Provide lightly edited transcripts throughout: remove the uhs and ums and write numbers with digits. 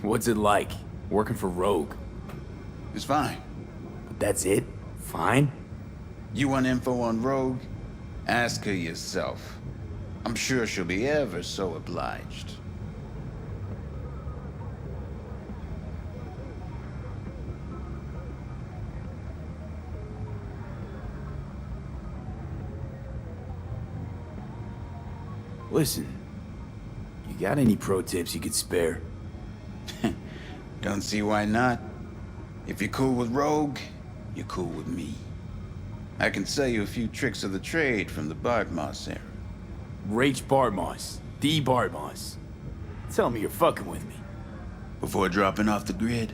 What's it like, working for Rogue? It's fine. But that's it? Fine? You want info on Rogue? Ask her yourself. I'm sure she'll be ever so obliged. Listen, you got any pro tips you could spare? Don't see why not. If you're cool with Rogue, you're cool with me. I can sell you a few tricks of the trade from the Bartmoss era. Rach Bartmoss. D. Bartmoss. Tell me you're fucking with me. Before dropping off the grid,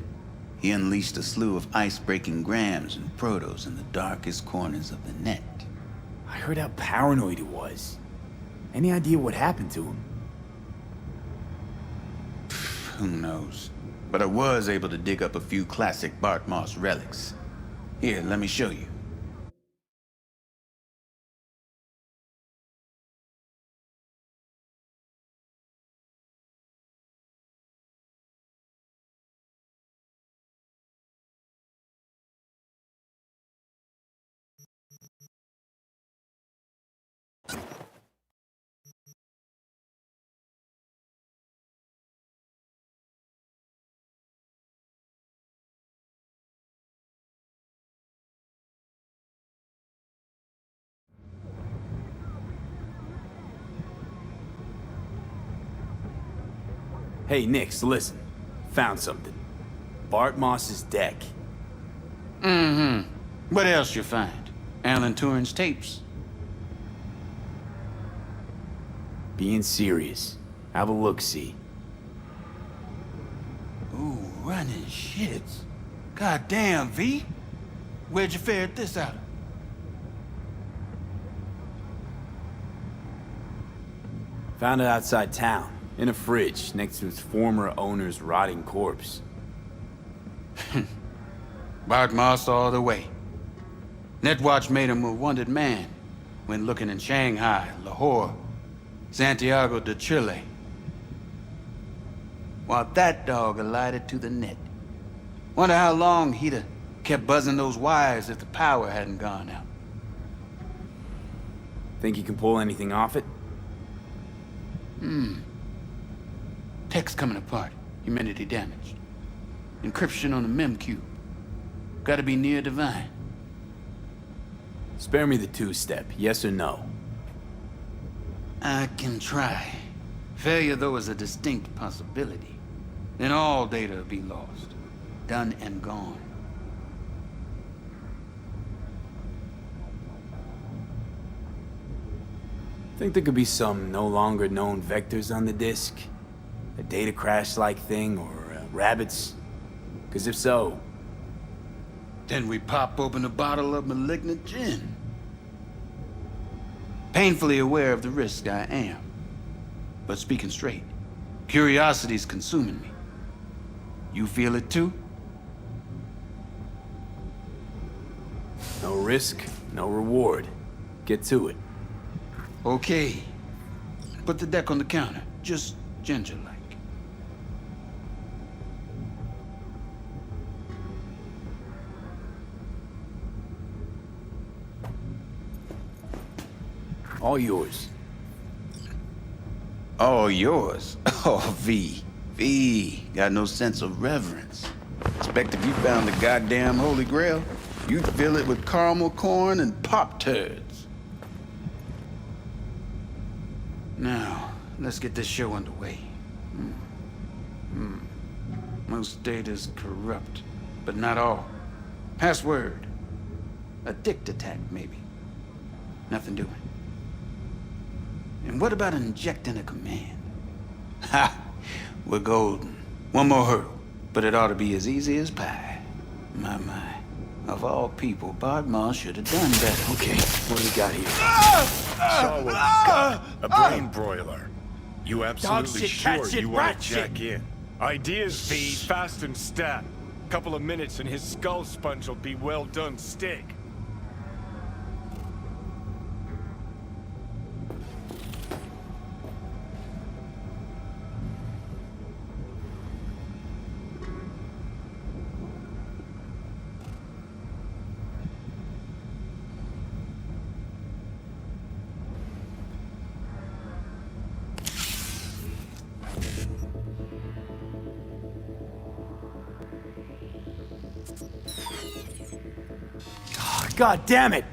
he unleashed a slew of ice-breaking grams and protos in the darkest corners of the net. I heard how paranoid he was. Any idea what happened to him? Who knows? But I was able to dig up a few classic Bartmoss relics. Here, let me show you. Hey, Nix, listen. Found something. Bartmoss's deck. Mm-hmm. What else you find? Alan Turing's tapes? Being serious. Have a look-see. Ooh, running shits. Goddamn, V. Where'd you ferret this out? Found it outside town. In a fridge, next to its former owner's rotting corpse. Bartmoss all the way. Netwatch made him a wanted man when looking in Shanghai, Lahore, Santiago de Chile. While that dog alighted to the net. Wonder how long he'd have kept buzzing those wires if the power hadn't gone out. Think you can pull anything off it? Text coming apart. Humanity damaged. Encryption on the mem cube. Gotta be near divine. Spare me the two-step, yes or no? I can try. Failure, though, is a distinct possibility. Then all data will be lost. Done and gone. Think there could be some no longer known vectors on the disk? A data crash-like thing, or rabbits? Because if so... Then we pop open a bottle of malignant gin. Painfully aware of the risk, I am. But speaking straight, curiosity's consuming me. You feel it too? No risk, no reward. Get to it. Okay. Put the deck on the counter, just ginger-like. All yours. All yours? Oh, V. V. Got no sense of reverence. Expect if you found the goddamn Holy Grail, you'd fill it with caramel corn and Pop-Turds. Now, let's get this show underway. Most data's corrupt, but not all. Password. A dict attack, maybe. Nothing doing. And what about injecting a command? Ha! We're golden. One more hurdle, but it ought to be as easy as pie. My. Of all people, Bartmoss should have done better. Okay, what do we got here? Saw what we got. A brain broiler. You absolutely shit, sure cat shit, you want rat to check in? Ideas, V, fast and stat. Couple of minutes and his skull sponge will be well done steak. God damn it!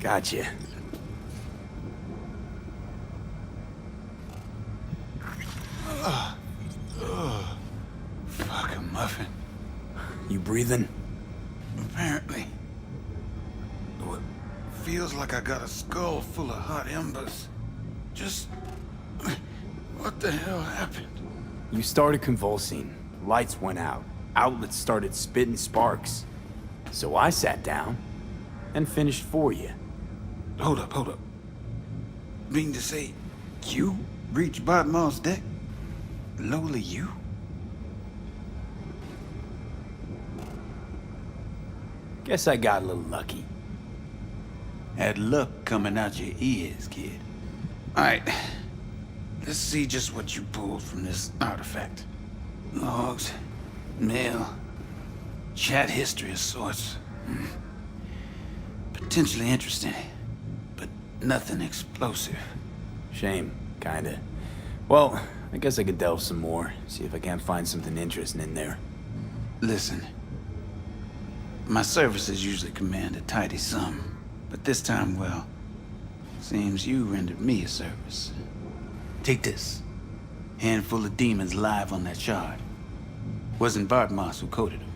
Gotcha. Fucking muffin. You breathing? Apparently. Though it feels like I got a skull full of hot embers. Just... what the hell happened? You started convulsing. Lights went out. Outlets started spitting sparks. So I sat down and finished for you. Hold up. Mean to say, you reached Bartmore's deck? Lowly you? Guess I got a little lucky. Had luck coming out your ears, kid. Alright, let's see just what you pulled from this artifact. Logs, mail, chat history of sorts. Potentially interesting, but nothing explosive. Shame, kinda. Well, I guess I could delve some more, see if I can't find something interesting in there. Listen, my services usually command a tidy sum, but this time, well, seems you rendered me a service. Take this. Handful of demons live on that shard. Wasn't Bartmoss who coded them,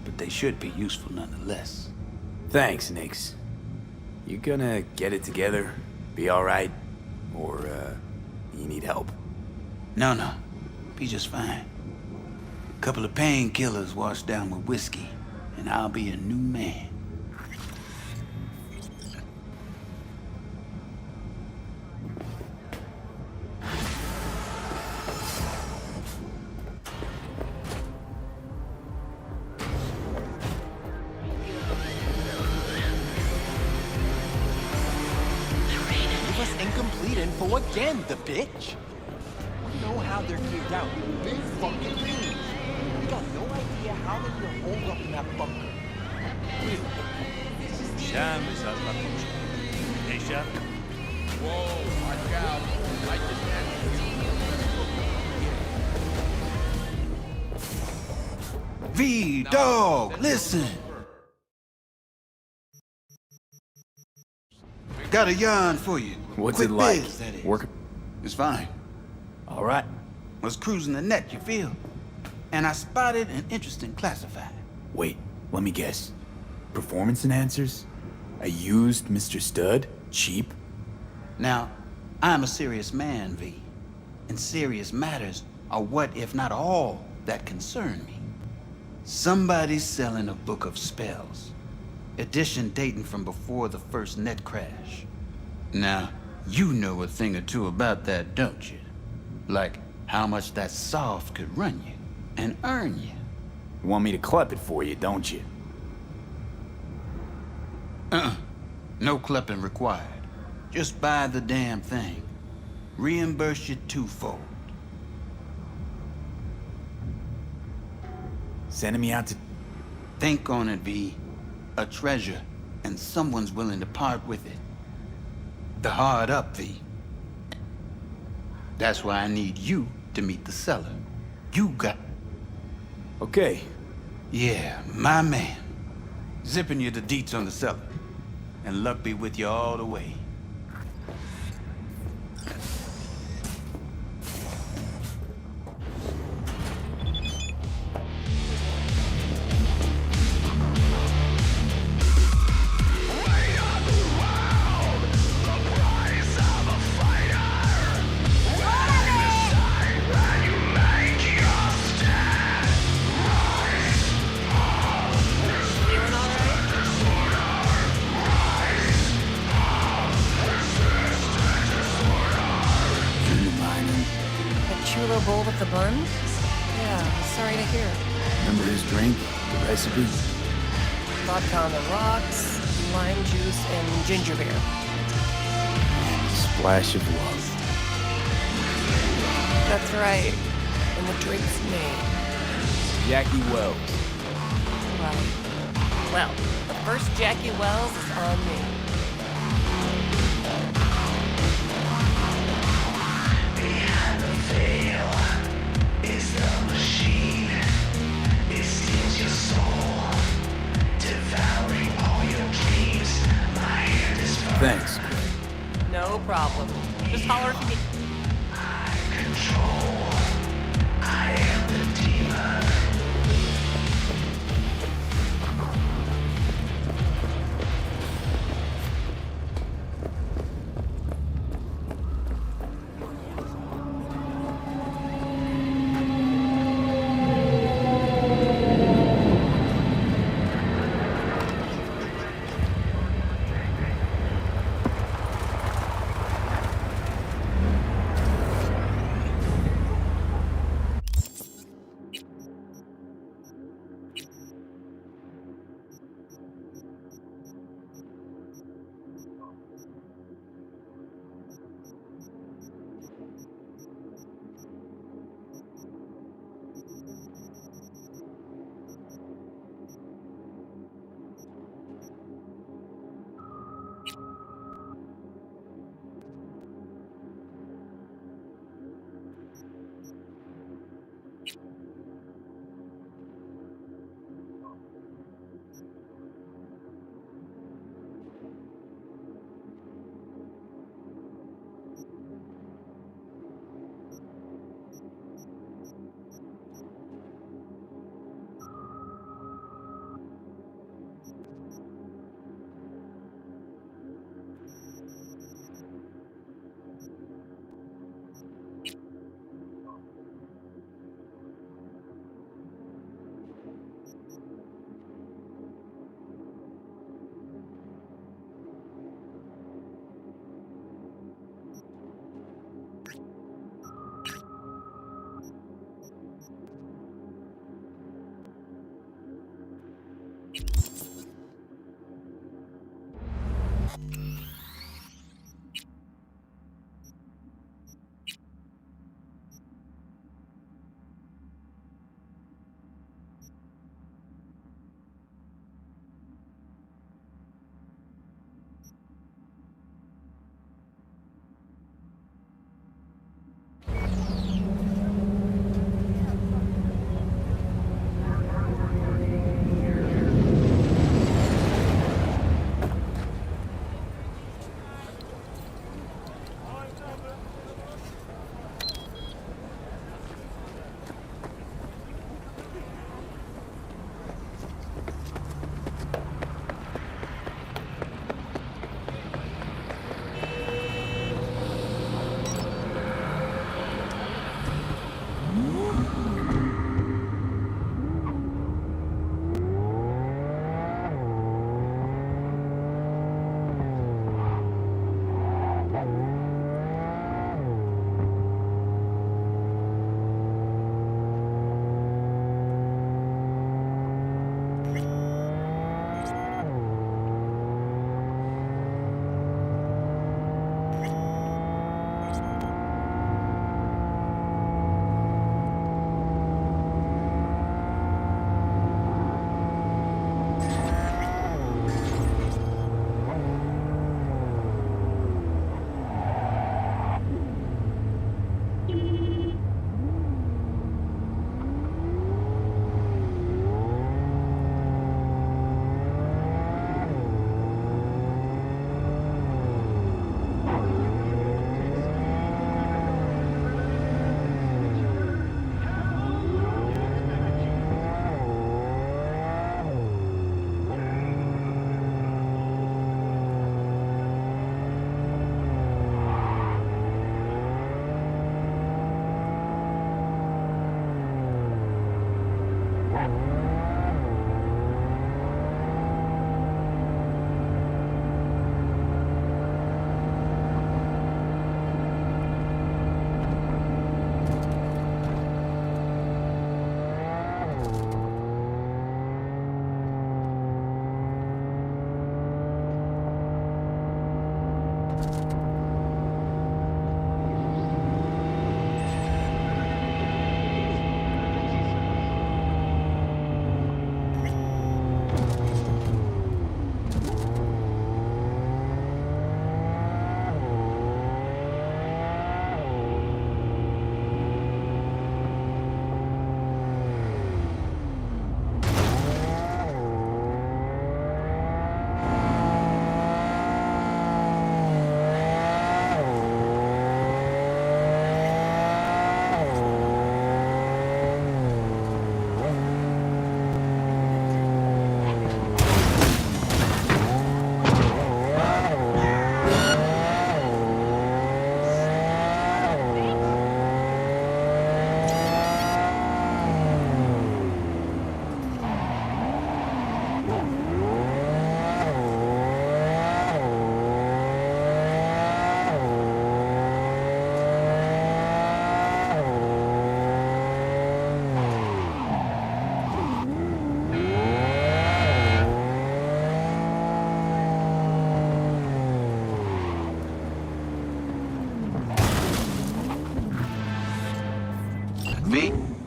but they should be useful nonetheless. Thanks, Nix. You gonna get it together? Be alright? Or, you need help? No. Be just fine. Couple of painkillers washed down with whiskey, and I'll be a new man. Give us incomplete info again, the bitch! We know how they're geared out. Big fucking things. We got no idea how they're gonna hold up in that bunker. Sham is at la cuchara. Hey, Sham? Whoa, watch out. I just V-Dog, listen! Got a yarn for you. What's Quick it like? biz, that is. Work? It's fine. Alright. Was cruising the net, you feel? And I spotted an interesting classified. Wait, let me guess. Performance enhancers? A used Mr. Stud? Cheap? Now, I'm a serious man, V. And serious matters are what, if not all, that concern me. Somebody's selling a book of spells. Edition dating from before the first net crash. Now, you know a thing or two about that, don't you? Like how much that soft could run you and earn you. You want me to clep it for you, don't you? No klepping required. Just buy the damn thing. reimburse you twofold. Sending me out to... Think on it, V. A treasure, and someone's willing to part with it. The hard up, V. That's why I need you to meet the seller. You got... Okay. Yeah, my man. Zipping you the deets on the seller. And luck be with you all the way. Chulo bowl with the bun? Yeah, sorry to hear. Remember his drink? The recipe? Vodka on the rocks, lime juice, and ginger beer. And a splash of love. That's right. And the drink's name. Jackie Wells. Right. Well, the first Jackie Wells is on me. Thanks. No problem. Just holler if you need...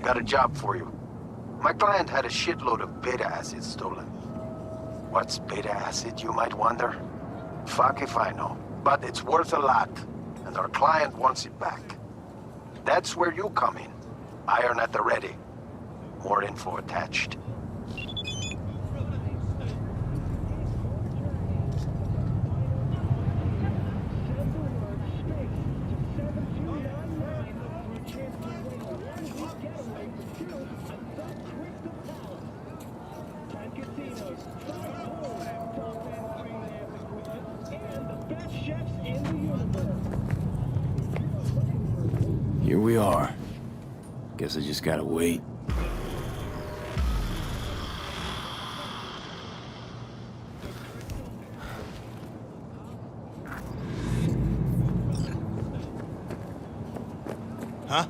got a job for you. My client had a shitload of beta acid stolen. What's beta acid, you might wonder? Fuck if I know. But it's worth a lot, and our client wants it back. That's where you come in. Iron at the ready. More info attached. Here we are. Guess I just gotta wait. Huh?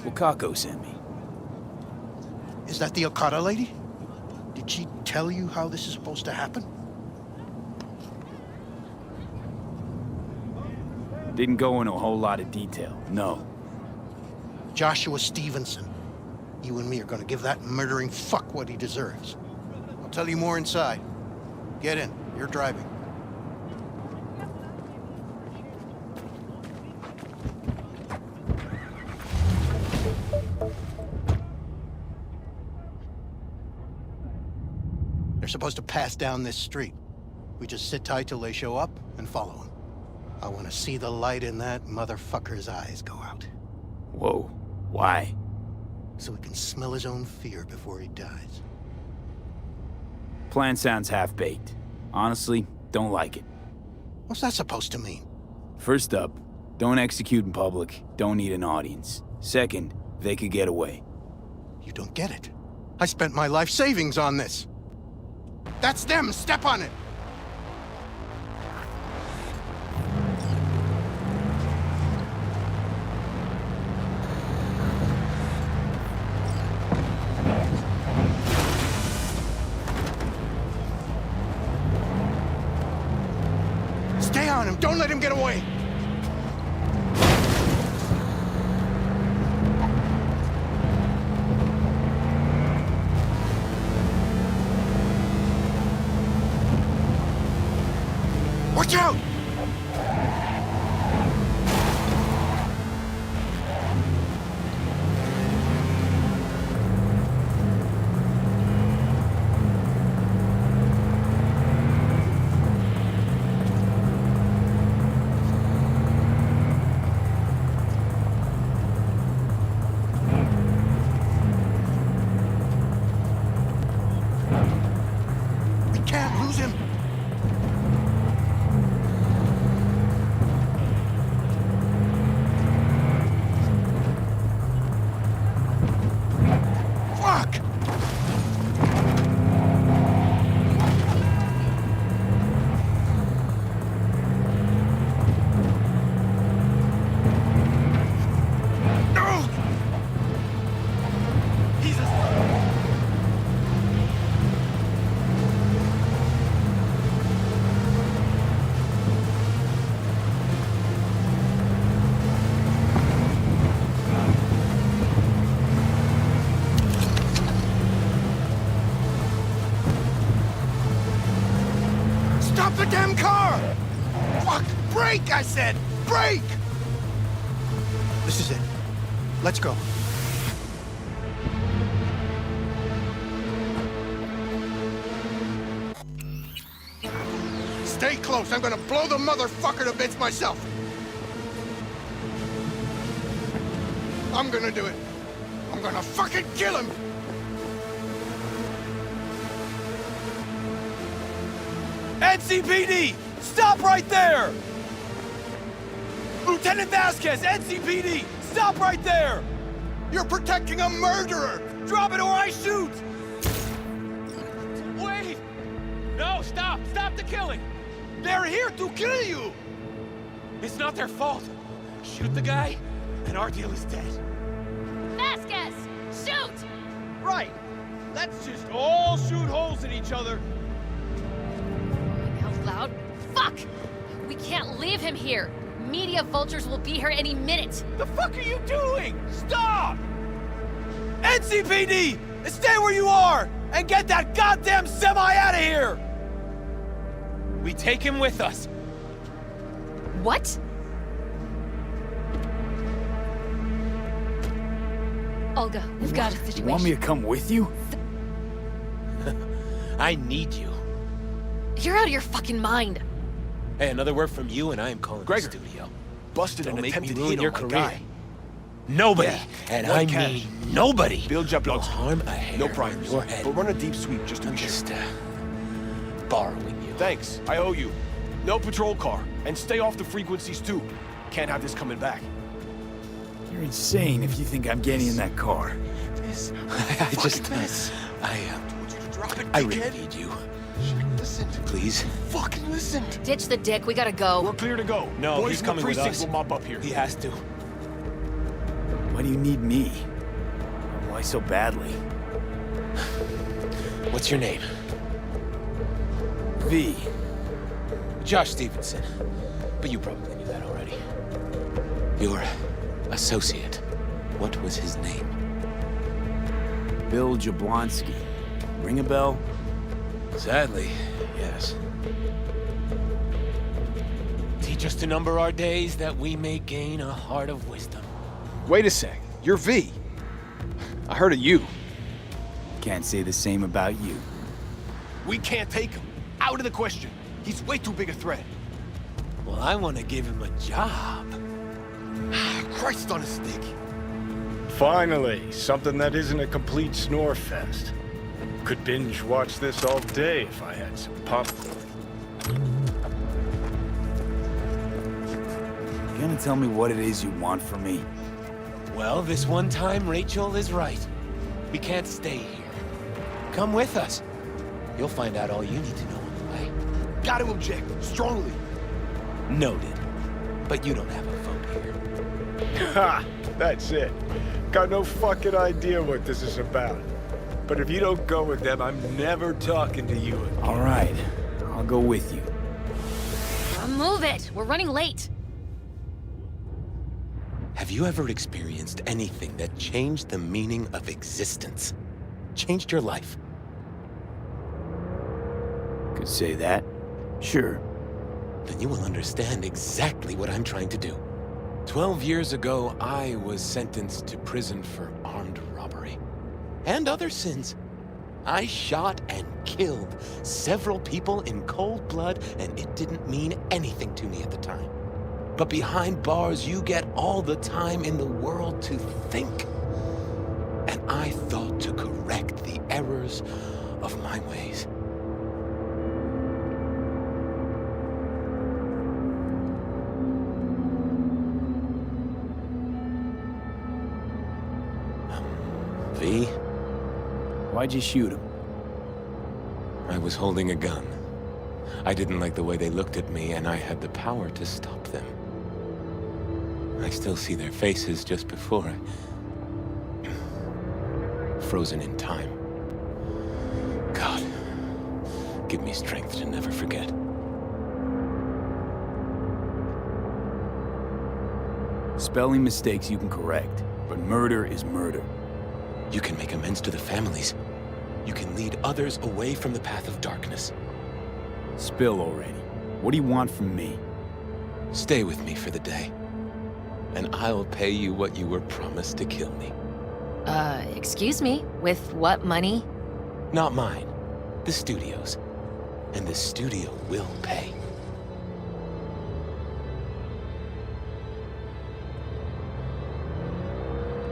Wakako sent me. Is that the Okada lady? Did she tell you how this is supposed to happen? Didn't go into a whole lot of detail, no. Joshua Stevenson. You and me are gonna give that murdering fuck what he deserves. I'll tell you more inside. Get in. You're driving. They're supposed to pass down this street. We just sit tight till they show up and follow them. I want to see the light in that motherfucker's eyes go out. Whoa, why? So he can smell his own fear before he dies. Plan sounds half-baked. Honestly, don't like it. What's that supposed to mean? First up, don't execute in public, don't need an audience. Second, they could get away. You don't get it. I spent my life savings on this. That's them! Step on it! Stay on him! Don't let him get away! Watch out! We can't lose him! Fuck! No! Stop the damn car! Fuck! Brake, I said! Brake! This is it. Let's go. Stay close. I'm gonna blow the motherfucker to bits myself. I'm gonna do it. I'm gonna fucking kill him! NCPD! Stop right there! Lieutenant Vasquez, NCPD! Stop right there! You're protecting a murderer! Drop it or I shoot! Wait! No, stop! Stop the killing! They're here to kill you! It's not their fault. Shoot the guy, and our deal is dead. Vasquez! Shoot! Right! Let's just all shoot holes in each other. Out loud. Fuck! We can't leave him here. media vultures will be here any minute. The fuck are you doing? Stop! NCPD! Stay where you are! And get that goddamn semi out of here! We take him with us. What? Olga, we've got a situation. You want me to come with you? I need you. You're out of your fucking mind. Hey, another word from you and I am calling the studio. Busted Don't an make attempted me ruin hit your on my career. guy. Nobody, Yeah, and one I cash. mean nobody, Bill will Jablonski. harm a hair No on priors. your head. But run a deep sweep just to I'm be sure. just borrowing you. Thanks, I owe you. No patrol car. And stay off the frequencies too. Can't have this coming back. You're insane if you think I'm getting in that car. I really need you. Listen. Please. Fucking listen. Ditch the dick, we gotta go. We're clear to go. No, Boys he's in the coming with precinct us. will mop up here. He has to. Why do you need me? Why so badly? What's your name? V. Josh Stevenson. But you probably knew that already. Your associate. What was his name? Bill Jablonski. Ring a bell? Sadly, yes. Teach us to number our days that we may gain a heart of wisdom. Wait a sec. You're V. I heard of you. Can't say the same about you. We can't take him. Out of the question. He's way too big a threat. Well, I want to give him a job. Christ on a stick. Finally, something that isn't a complete snore fest. Could binge watch this all day if I had some popcorn. You gonna tell me what it is you want from me? Well, this one time, Rachel is right. We can't stay here. Come with us. You'll find out all you need to know on the way. Got to object. Strongly. Noted. But you don't have a vote here. Ha! That's it. Got no fucking idea what this is about. But if you don't go with them, I'm never talking to you again. All right, I'll go with you. Move it! We're running late. Have you ever experienced anything that changed the meaning of existence? Changed your life? Could say that. Sure. Then you will understand exactly what I'm trying to do. 12 years ago, I was sentenced to prison for armed robbery. And other sins. I shot and killed several people in cold blood, and it didn't mean anything to me at the time. But behind bars, you get all the time in the world to think. And I thought to correct the errors of my ways. V? Why'd you shoot him? I was holding a gun. I didn't like the way they looked at me, and I had the power to stop them. I still see their faces just before I... frozen in time. God, give me strength to never forget. Spelling mistakes you can correct, but murder is murder. You can make amends to the families. You can lead others away from the path of darkness. Spill already. What do you want from me? Stay with me for the day, and I'll pay you what you were promised to kill me. Excuse me? With what money? Not mine. The studio's. And the studio will pay.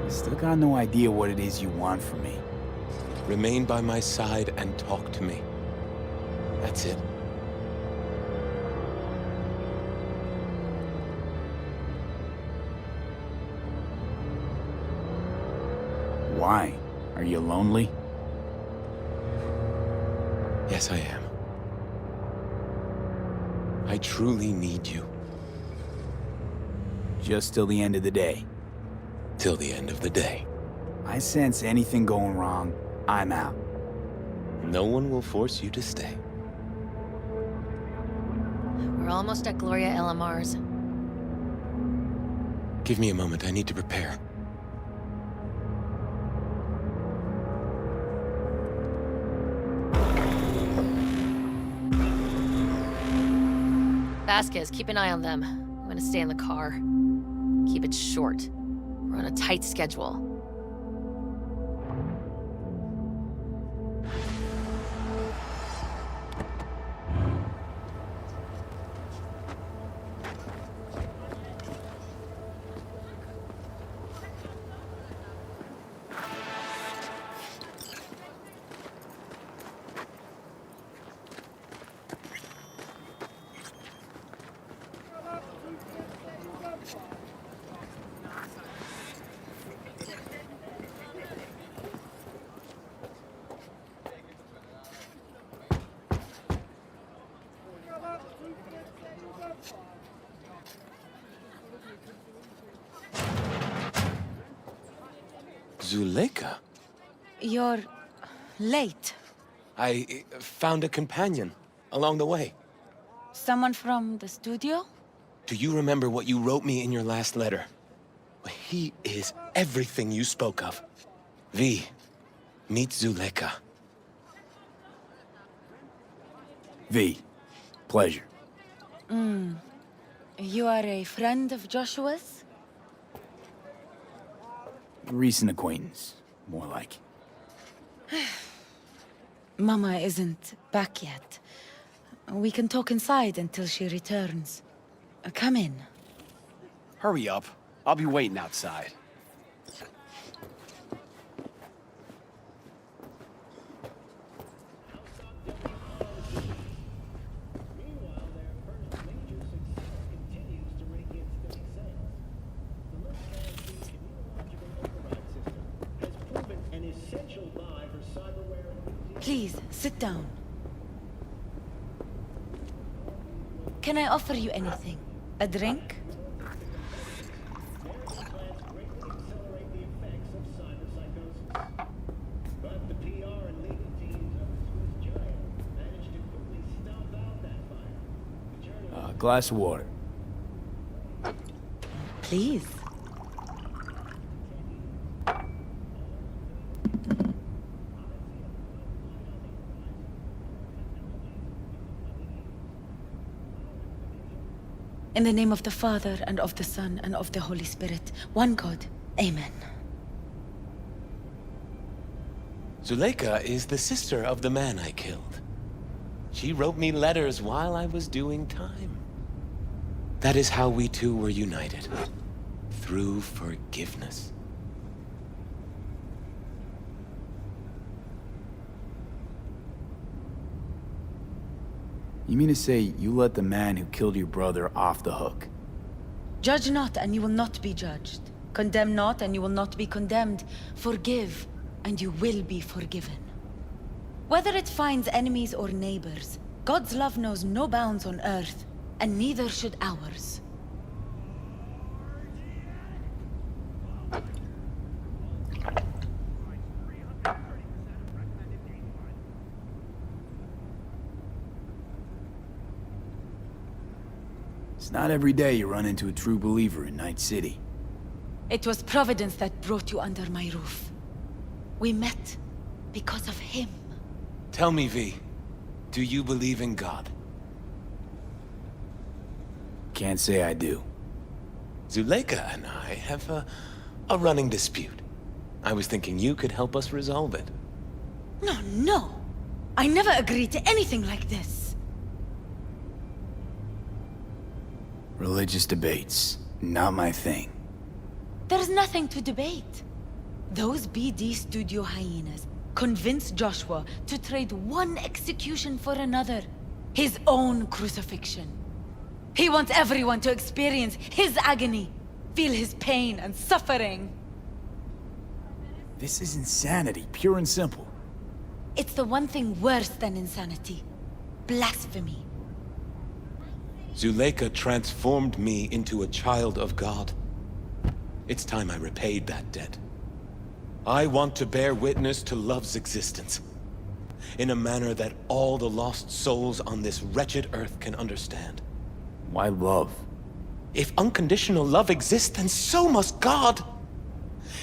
Still got no idea what it is you want from me. Remain by my side and talk to me. That's it. Why? Are you lonely? Yes, I am. I truly need you. Just till the end of the day. Till the end of the day. I sense anything going wrong, I'm out. No one will force you to stay. We're almost at Gloria LMR's. Give me a moment, I need to prepare. Vasquez, keep an eye on them. I'm gonna stay in the car. Keep it short. We're on a tight schedule. Zuleika? You're late. I found a companion along the way. Someone from the studio? Do you remember what you wrote me in your last letter? He is everything you spoke of. V, meet Zuleika. V, pleasure. You are a friend of Joshua's? Recent acquaintance, more like. Mama isn't back yet. We can talk inside until she returns. Come in. Hurry up. I'll be waiting outside. Please, sit down. Can I offer you anything? A drink? Glass of water. Please. In the name of the Father, and of the Son, and of the Holy Spirit, one God. Amen. Zuleika is the sister of the man I killed. She wrote me letters while I was doing time. That is how we two were united. Through forgiveness. You mean to say you let the man who killed your brother off the hook? Judge not, and you will not be judged. Condemn not, and you will not be condemned. Forgive, and you will be forgiven. Whether it finds enemies or neighbors, God's love knows no bounds on earth, and neither should ours. It's not every day you run into a true believer in Night City. It was Providence that brought you under my roof. We met because of him. Tell me, V, do you believe in God? Can't say I do. Zuleika and I have a running dispute. I was thinking you could help us resolve it. No. I never agreed to anything like this. Religious debates, not my thing. There's nothing to debate. Those BD studio hyenas convinced Joshua to trade one execution for another. His own crucifixion. He wants everyone to experience his agony, feel his pain and suffering. This is insanity, pure and simple. It's the one thing worse than insanity. Blasphemy. Zuleika transformed me into a child of God. It's time I repaid that debt. I want to bear witness to love's existence, in a manner that all the lost souls on this wretched earth can understand. Why love? If unconditional love exists, then so must God.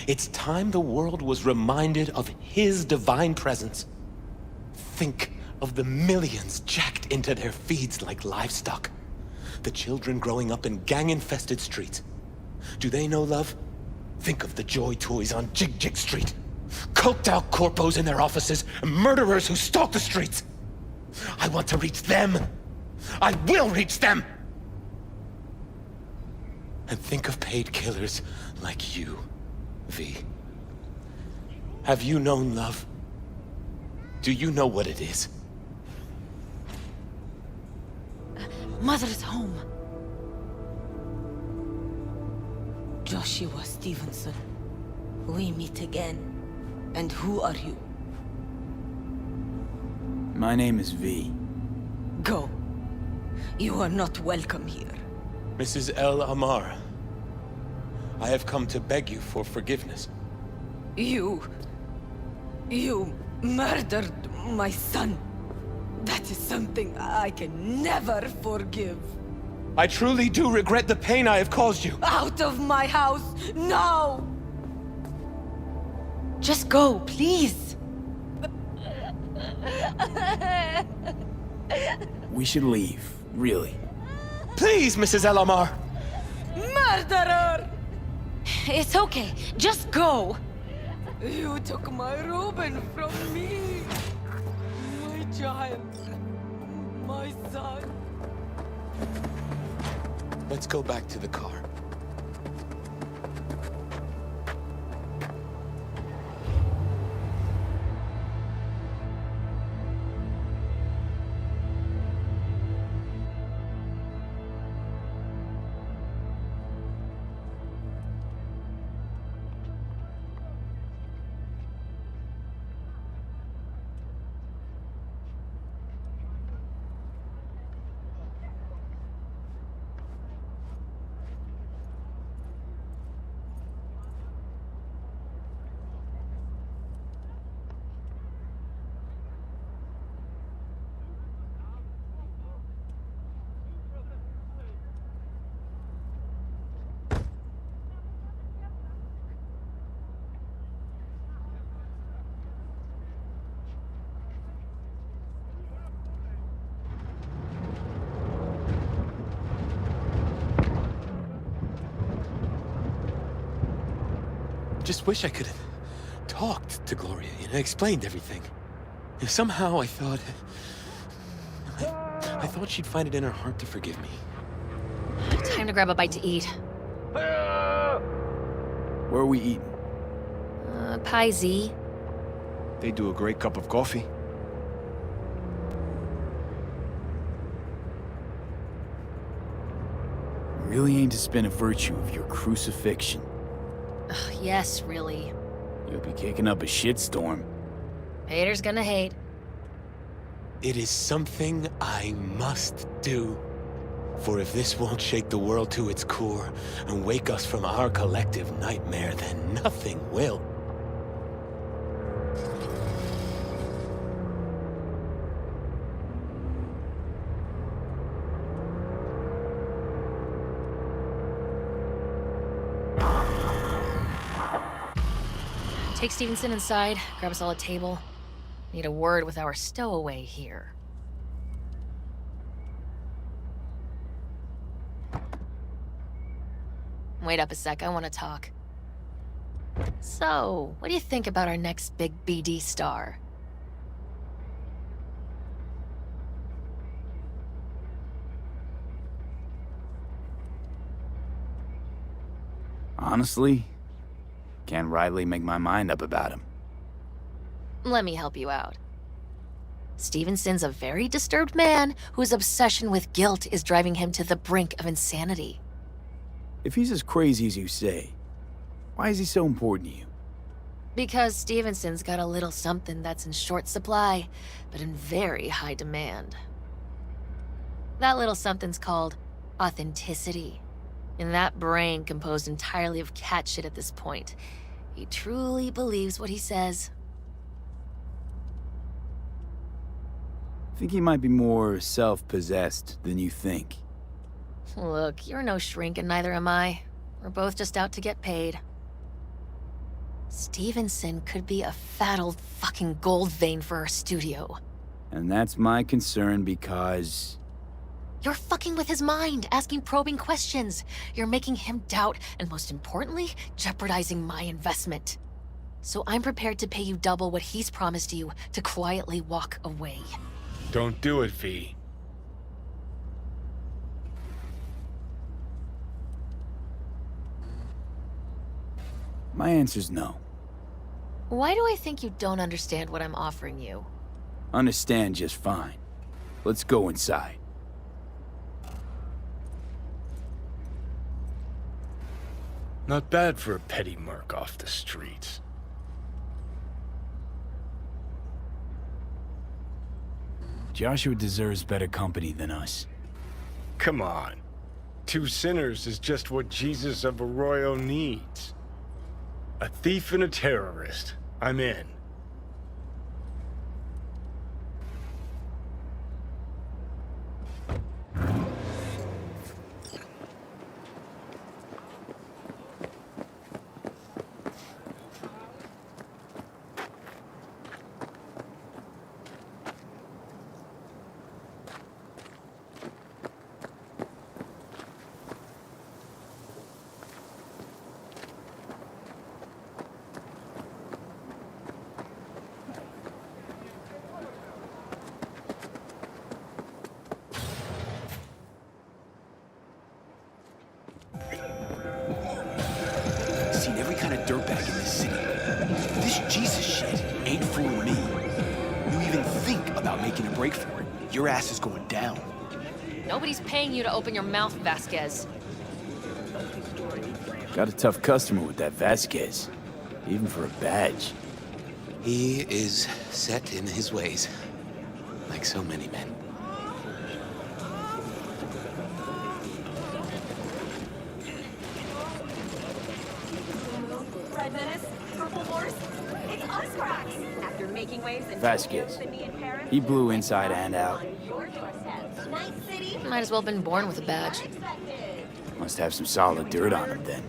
It's time the world was reminded of His divine presence. Think of the millions jacked into their feeds like livestock. The children growing up in gang-infested streets. Do they know love? Think of the joy toys on Jig Jig Street. Coked-out corpos in their offices, and murderers who stalk the streets. I want to reach them. I will reach them! And think of paid killers like you, V. Have you known love? Do you know what it is? Mother's home. Joshua Stevenson. We meet again. And who are you? My name is V. Go. You are not welcome here. Mrs. El Amar, I have come to beg you for forgiveness. You murdered my son. That is something I can never forgive. I truly do regret the pain I have caused you. Out of my house, now! Just go, please. We should leave, really. Please, Mrs. El Amar! Murderer! It's okay, just go. You took my Reuben from me. My child. My son. Let's go back to the car. Just wish I could have talked to Gloria, explained everything. Somehow I thought she'd find it in her heart to forgive me. Time to grab a bite to eat. Where are we eating? Pie Z. They do a great cup of coffee. Really aim to spin a virtue of your crucifixion. Ugh, yes, really. You'll be kicking up a shitstorm. Haters gonna hate. It is something I must do. For if this won't shake the world to its core and wake us from our collective nightmare, then nothing will. Take Stevenson inside, grab us all a table. Need a word with our stowaway here. Wait up a sec, I want to talk. So, what do you think about our next big BD star? Honestly, can't rightly make my mind up about him. Let me help you out. Stevenson's a very disturbed man whose obsession with guilt is driving him to the brink of insanity. If he's as crazy as you say, why is he so important to you? Because Stevenson's got a little something that's in short supply, but in very high demand. That little something's called authenticity. In that brain composed entirely of cat shit at this point, he truly believes what he says. I think he might be more self-possessed than you think. Look, you're no shrink and neither am I. We're both just out to get paid. Stevenson could be a fat old fucking gold vein for our studio. And that's my concern because... You're fucking with his mind, asking probing questions. You're making him doubt, and most importantly, jeopardizing my investment. So I'm prepared to pay you double what he's promised you to quietly walk away. Don't do it, V. My answer's no. Why do I think you don't understand what I'm offering you? Understand just fine. Let's go inside. Not bad for a petty merc off the streets. Joshua deserves better company than us. Come on. 2 sinners is just what Jesus of Arroyo needs. A thief and a terrorist. I'm in. Seen every kind of dirtbag in this city. This Jesus shit ain't fooling me. You even think about making a break for it, your ass is going down. Nobody's paying you to open your mouth, Vasquez. Got a tough customer with that Vasquez. Even for a badge. He is set in his ways, like so many men. Red Menace, Purple Horse, it's us cracks. After making waves in Vasquez. Tokyo, Sydney, and Paris, He blew inside and out. Night City. Might as well have been born with a badge. Must have some solid dirt on him then.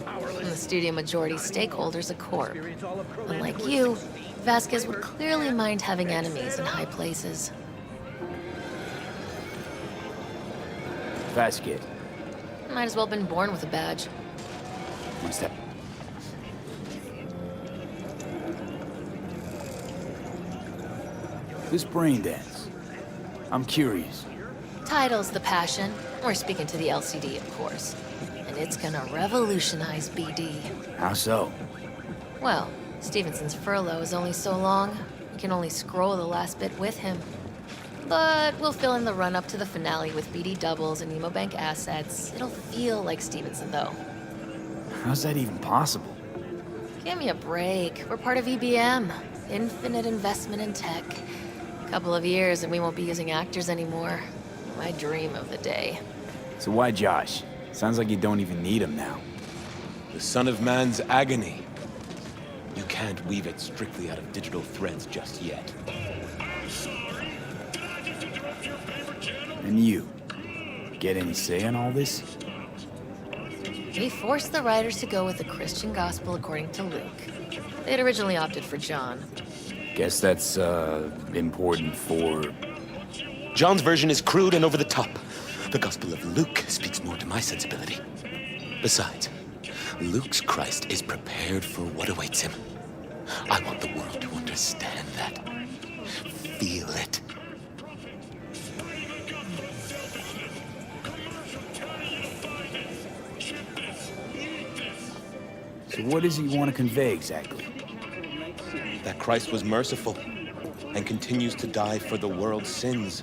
And the studio majority stakeholder's a corp. Unlike you, Vasquez would clearly mind having enemies in high places. Vasquez. Might as well have been born with a badge. Must have... This brain dance. I'm curious. Title's the passion. We're speaking to the LCD, of course. And it's gonna revolutionize BD. How so? Well, Stevenson's furlough is only so long. We can only scroll the last bit with him. But we'll fill in the run-up to the finale with BD doubles and Nemobank assets. It'll feel like Stevenson, though. How's that even possible? Give me a break. We're part of EBM. Infinite investment in tech. Couple of years and we won't be using actors anymore. My dream of the day. So why Josh? Sounds like you don't even need him now. The son of man's agony. You can't weave it strictly out of digital threads just yet. And you? Get any say in all this? We forced the writers to go with the Christian gospel according to Luke. They'd originally opted for John. Guess that's, important for... John's version is crude and over the top. The Gospel of Luke speaks more to my sensibility. Besides, Luke's Christ is prepared for what awaits him. I want the world to understand that. Feel it. So what does he want to convey exactly? That Christ was merciful and continues to die for the world's sins.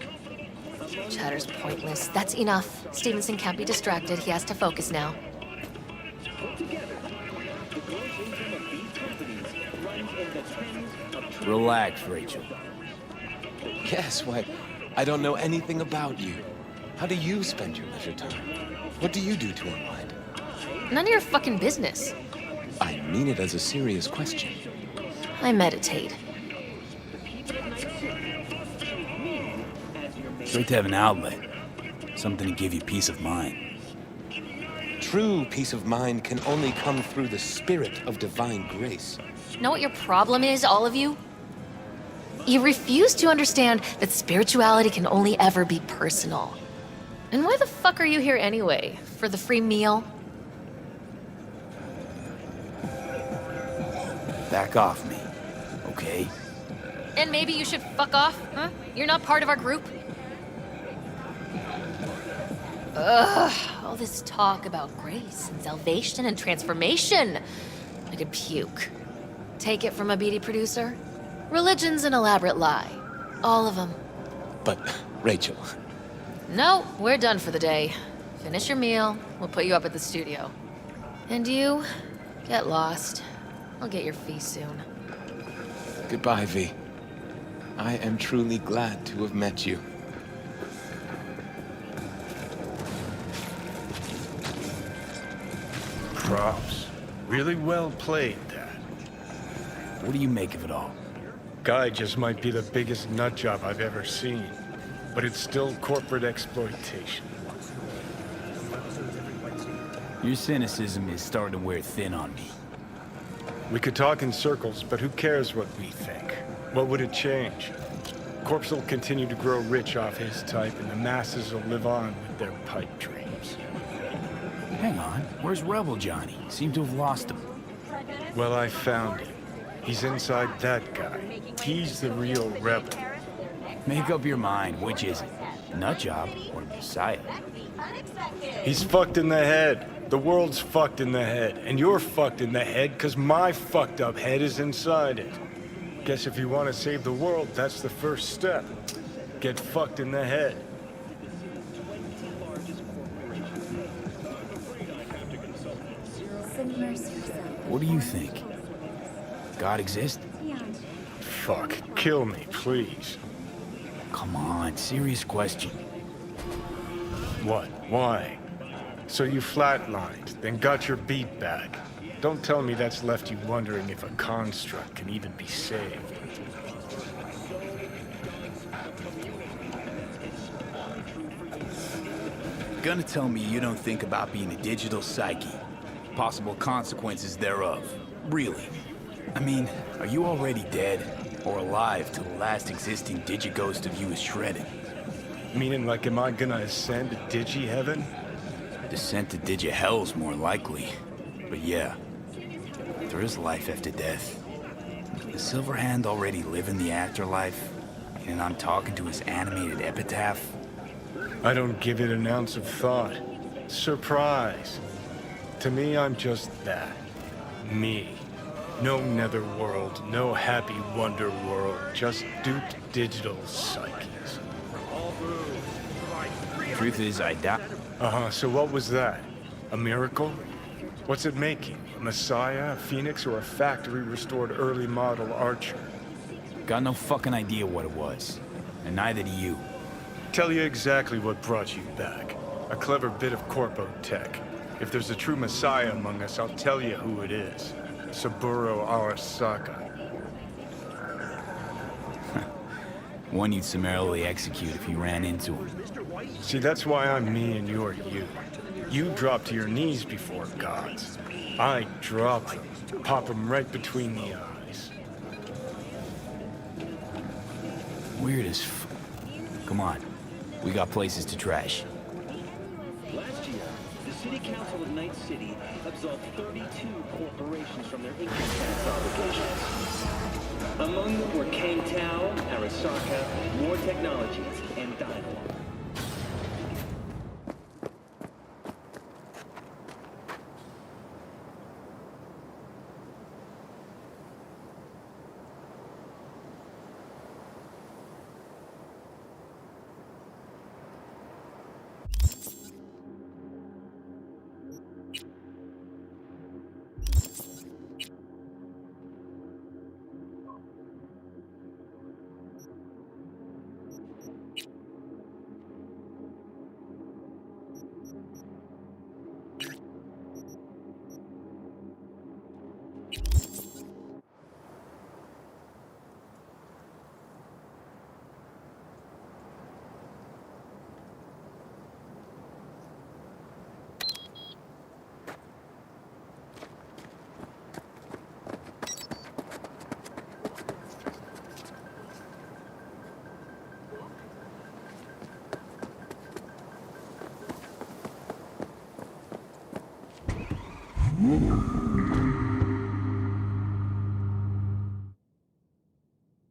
Chatter's pointless. That's enough. Stevenson can't be distracted. He has to focus now. Relax, Rachel. Yes, why, I don't know anything about you. How do you spend your leisure time? What do you do to unwind? None of your fucking business. I mean it as a serious question. I meditate. Great to have an outlet. Something to give you peace of mind. True peace of mind can only come through the spirit of divine grace. Know what your problem is, all of you? You refuse to understand that spirituality can only ever be personal. And why the fuck are you here anyway? For the free meal? Back off me, okay? And maybe you should fuck off, huh? You're not part of our group? Ugh, all this talk about grace and salvation and transformation. I could puke. Take it from a beady producer? Religion's an elaborate lie. All of them. But, Rachel... No, we're done for the day. Finish your meal, we'll put you up at the studio. And you, get lost. I'll get your fee soon. Goodbye, V. I am truly glad to have met you. Props. Really well played, that. What do you make of it all? Guy just might be the biggest nut job I've ever seen. But it's still corporate exploitation. Your cynicism is starting to wear thin on me. We could talk in circles, but who cares what we think? What would it change? Corpse will continue to grow rich off his type, and the masses will live on with their pipe dreams. Hang on, where's Rebel Johnny? Seem to have lost him. Well, I found him. He's inside that guy. He's the real rebel. Make up your mind, which is it? Nutjob or Messiah? He's fucked in the head. The world's fucked in the head. And you're fucked in the head because my fucked up head is inside it. Guess if you want to save the world, that's the first step. Get fucked in the head. What do you think? God exists? Fuck, kill me, please. Come on, serious question. What? Why? So you flatlined, then got your beat back. Don't tell me that's left you wondering if a construct can even be saved. Gonna tell me you don't think about being a digital psyche? Possible consequences thereof. Really? I mean, are you already dead? Or alive till the last existing digighost of you is shredded? Meaning, like, am I gonna ascend to digi-heaven? Descent to digi-hell's more likely. But yeah, there is life after death. Does Silverhand already live in the afterlife? And I'm talking to his animated epitaph? I don't give it an ounce of thought. Surprise. To me, I'm just that. Me. No netherworld, no happy wonder world, just duped digital psyches. Truth is, I doubt... Uh-huh, so what was that? A miracle? What's it making? A messiah, a phoenix, or a factory-restored early model archer? Got no fucking idea what it was. And neither do you. Tell you exactly what brought you back. A clever bit of corpo tech. If there's a true messiah among us, I'll tell you who it is. Saburo Arasaka. One you'd summarily execute if you ran into him. See, that's why I'm me and you're you. You drop to your knees before gods. I drop them, pop them right between the eyes. Weird as Come on, we got places to trash. Last year, the City Council of Night City absolved 32 corporations from their income tax obligations. Among them were Kang Tao, Arasaka, War Technologies, and Dialogue.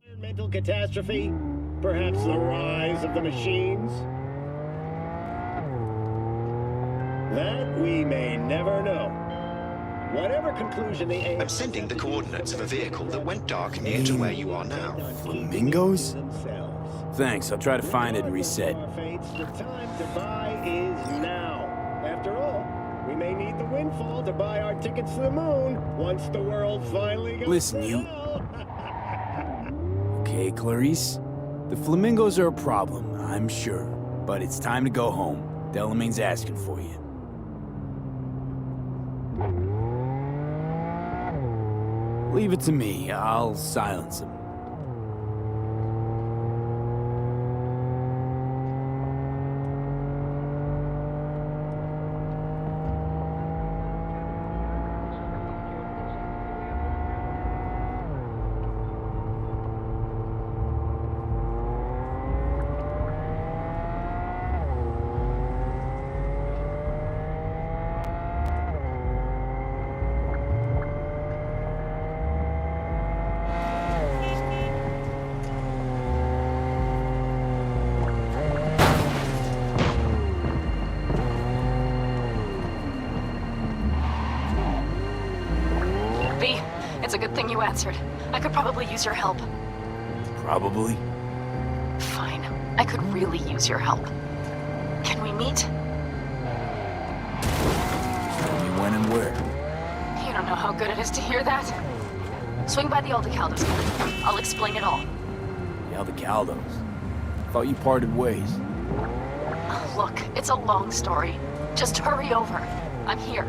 Environmental catastrophe? Perhaps the rise of the machines? That we may never know. Whatever conclusion the I'm sending the coordinates of a vehicle that went dark near to where you are now. Flamingos? Thanks, I'll try to find it and reset. The time to buy is now. After all, we may need the windfall to buy our tickets to the moon once the world finally goes. Listen, you... Okay, Clarice. The flamingos are a problem, I'm sure. But it's time to go home. Delamain's asking for you. Leave it to me. I'll silence him. It's a good thing you answered. I could probably use your help. Probably? Fine. I could really use your help. Can we meet? Tell me when and where. You don't know how good it is to hear that. Swing by the Aldecaldos. I'll explain it all. The Aldecaldos? Thought you parted ways. Look, it's a long story. Just hurry over. I'm here.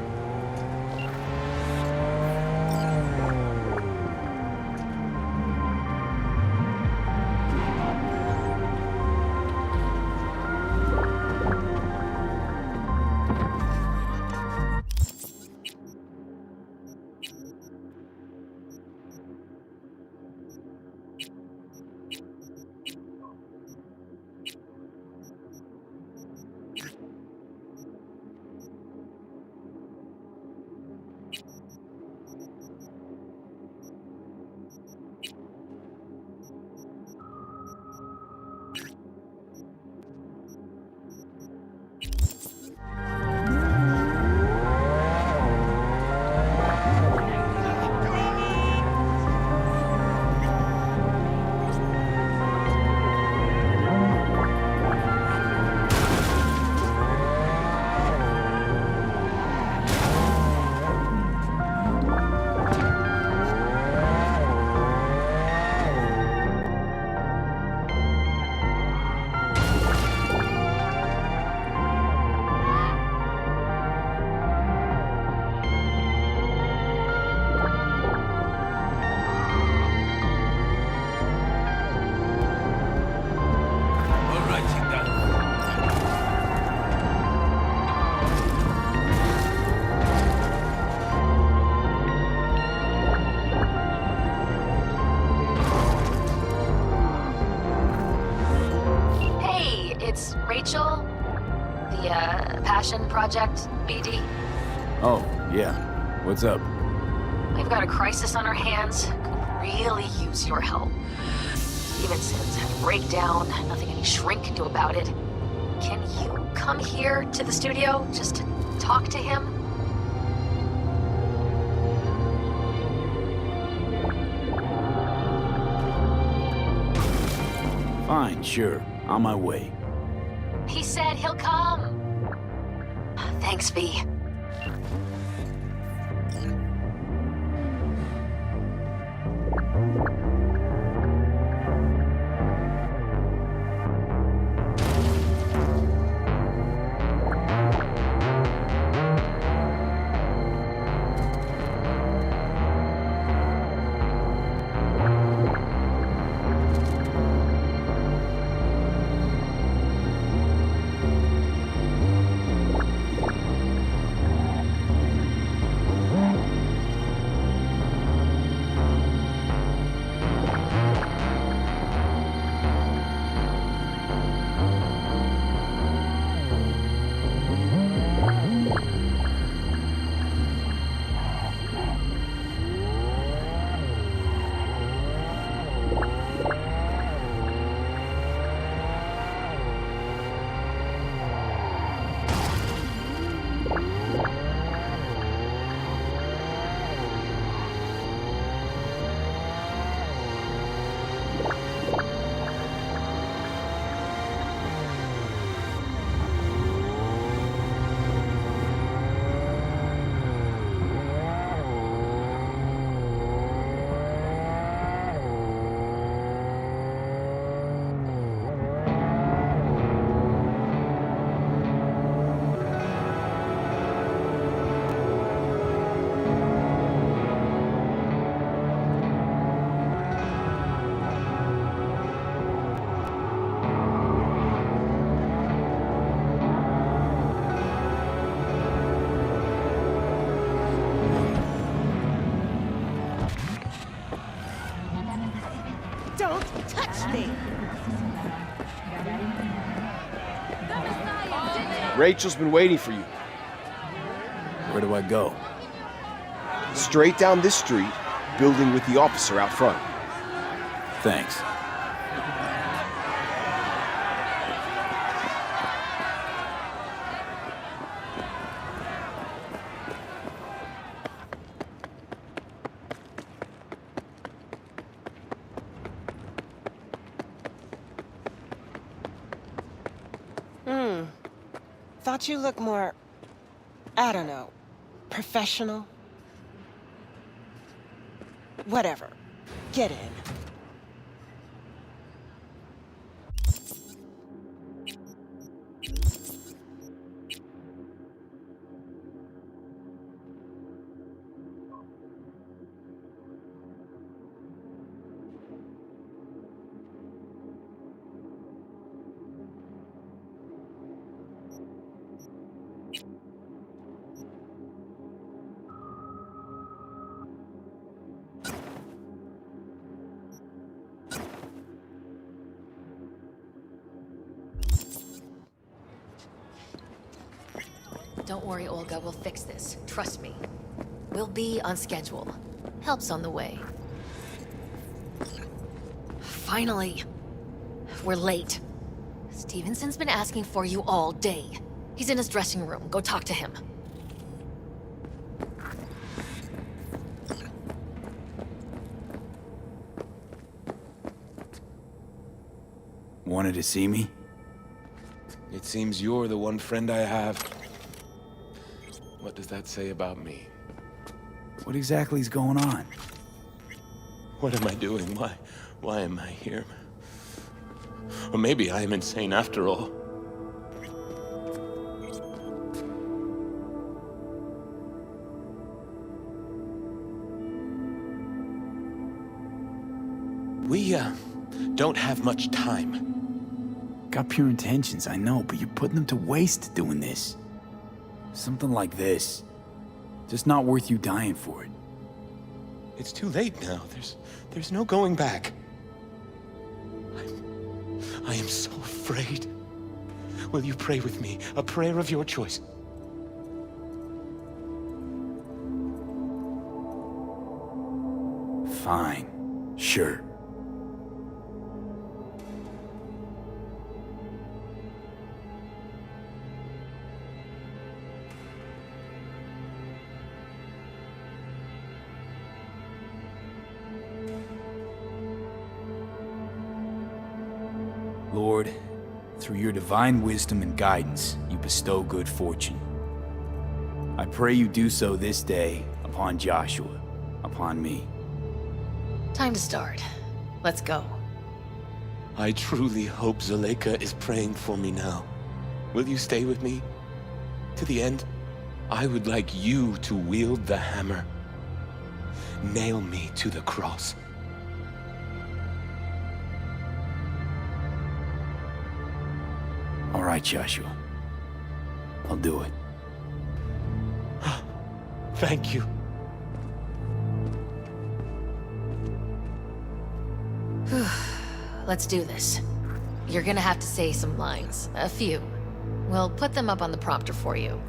Rachel? The, Passion Project, BD? Oh, yeah. What's up? We've got a crisis on our hands. Could really use your help. Stevenson's had a breakdown. Nothing any shrink can do about it. Can you come here to the studio just to talk to him? Fine, sure. On my way. He said he'll come. Thanks, V. Rachel's been waiting for you. Where do I go? Straight down this street, building with the officer out front. Thanks. Thought you looked more, I don't know, professional? Whatever. Get in. Don't worry, Olga, we'll fix this. Trust me. We'll be on schedule. Help's on the way. Finally. We're late. Stevenson's been asking for you all day. He's in his dressing room. Go talk to him. Wanted to see me? It seems you're the one friend I have. What does that say about me? What exactly is going on? What am I doing? Why am I here? Or maybe I am insane after all. We, don't have much time. Got pure intentions, I know, but you're putting them to waste doing this. Something like this. Just not worth you dying for it. It's too late now. There's no going back. I am so afraid. Will you pray with me? A prayer of your choice. Fine. Sure. Lord, through your divine wisdom and guidance, you bestow good fortune. I pray you do so this day upon Joshua, upon me. Time to start. Let's go. I truly hope Zuleika is praying for me now. Will you stay with me? To the end, I would like you to wield the hammer. Nail me to the cross. All right, Joshua. I'll do it. Thank you. Let's do this. You're gonna have to say some lines. A few. We'll put them up on the prompter for you.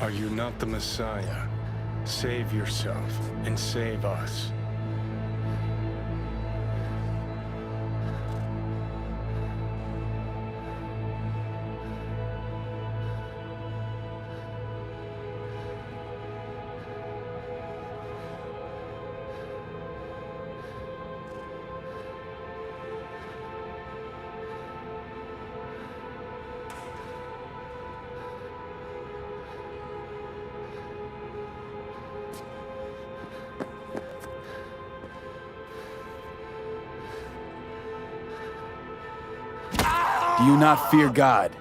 Are you not the Messiah? Save yourself and save us. Do you not fear God?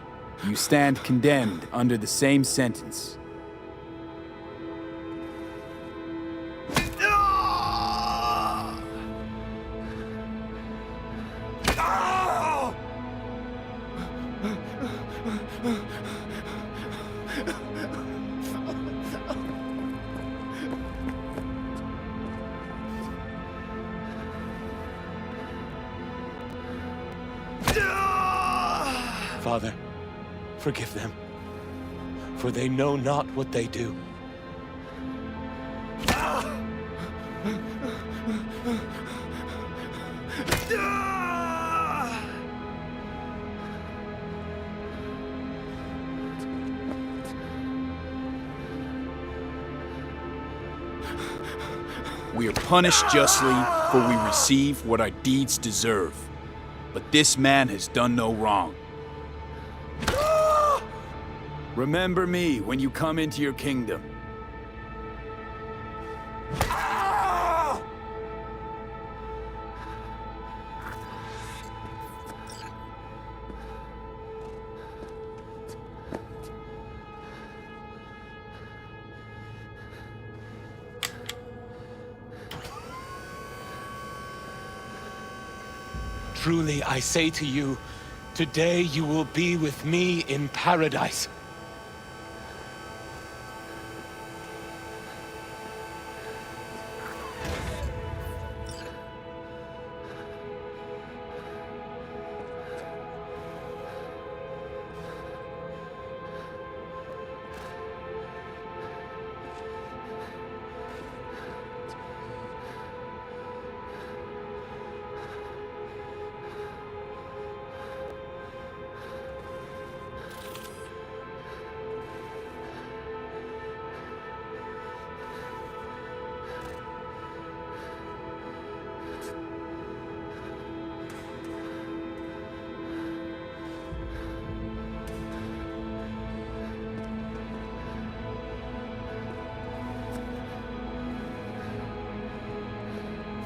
You stand condemned under the same sentence. Father, forgive them, for they know not what they do. We are punished justly, for we receive what our deeds deserve. But this man has done no wrong. Remember me when you come into your kingdom. Truly, I say to you, today you will be with me in paradise.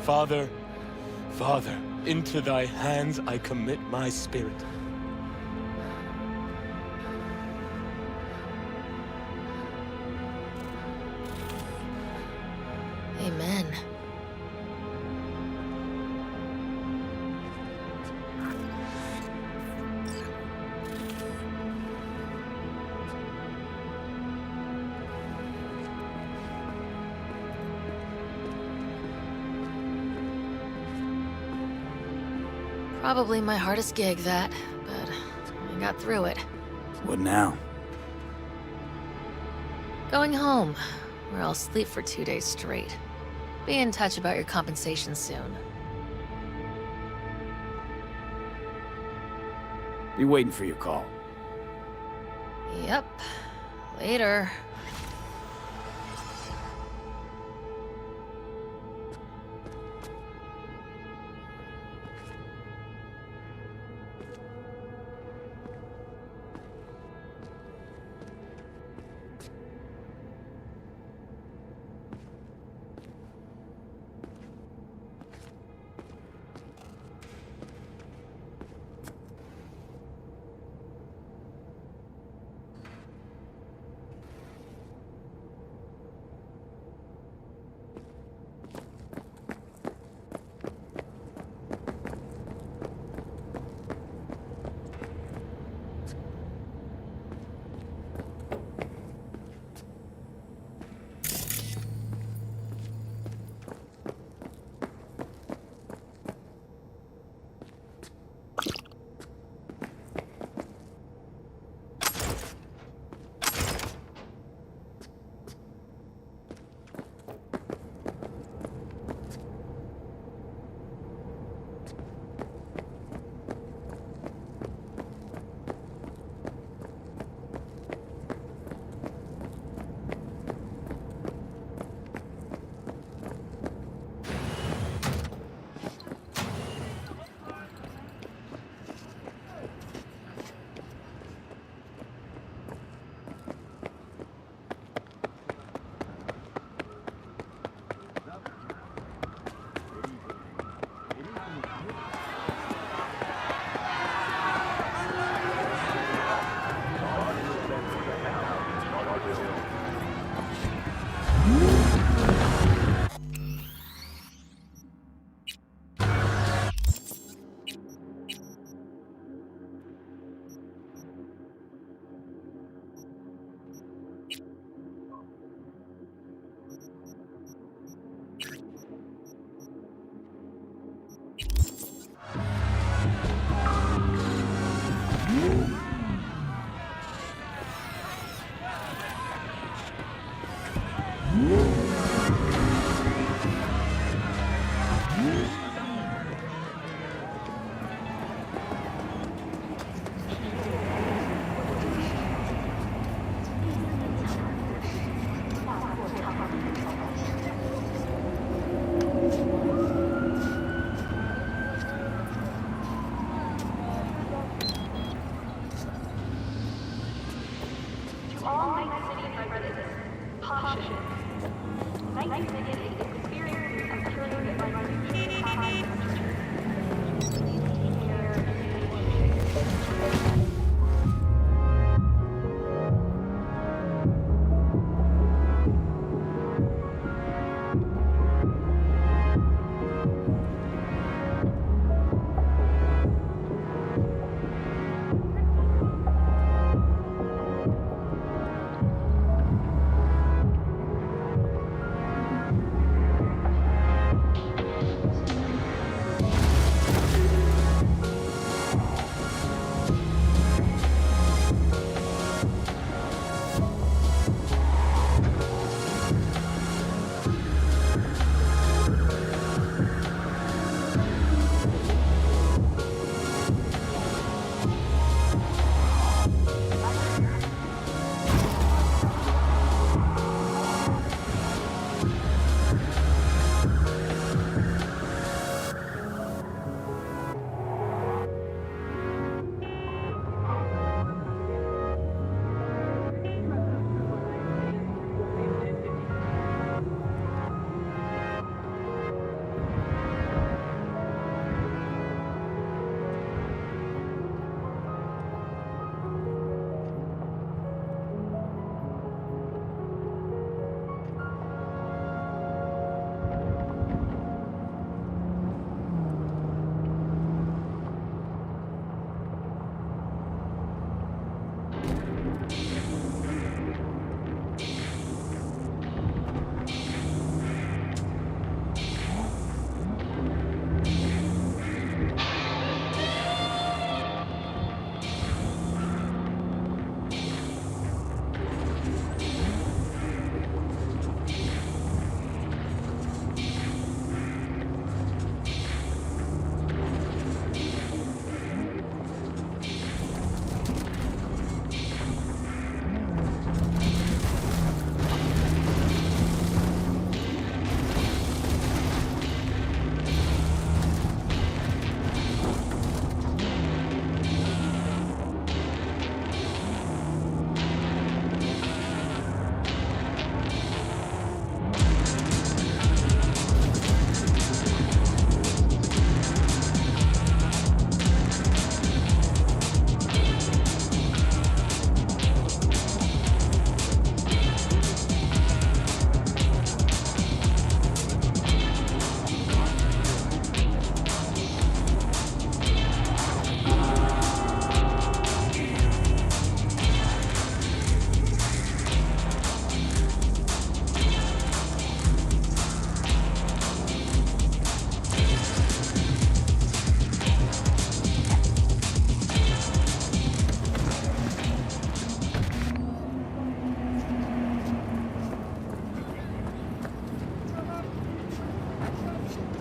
Father, Father, into thy hands I commit my spirit. Amen. Probably my hardest gig, that, but I got through it. What now? Going home, where I'll sleep for 2 days straight. Be in touch about your compensation soon. Be waiting for your call. Yep. Later.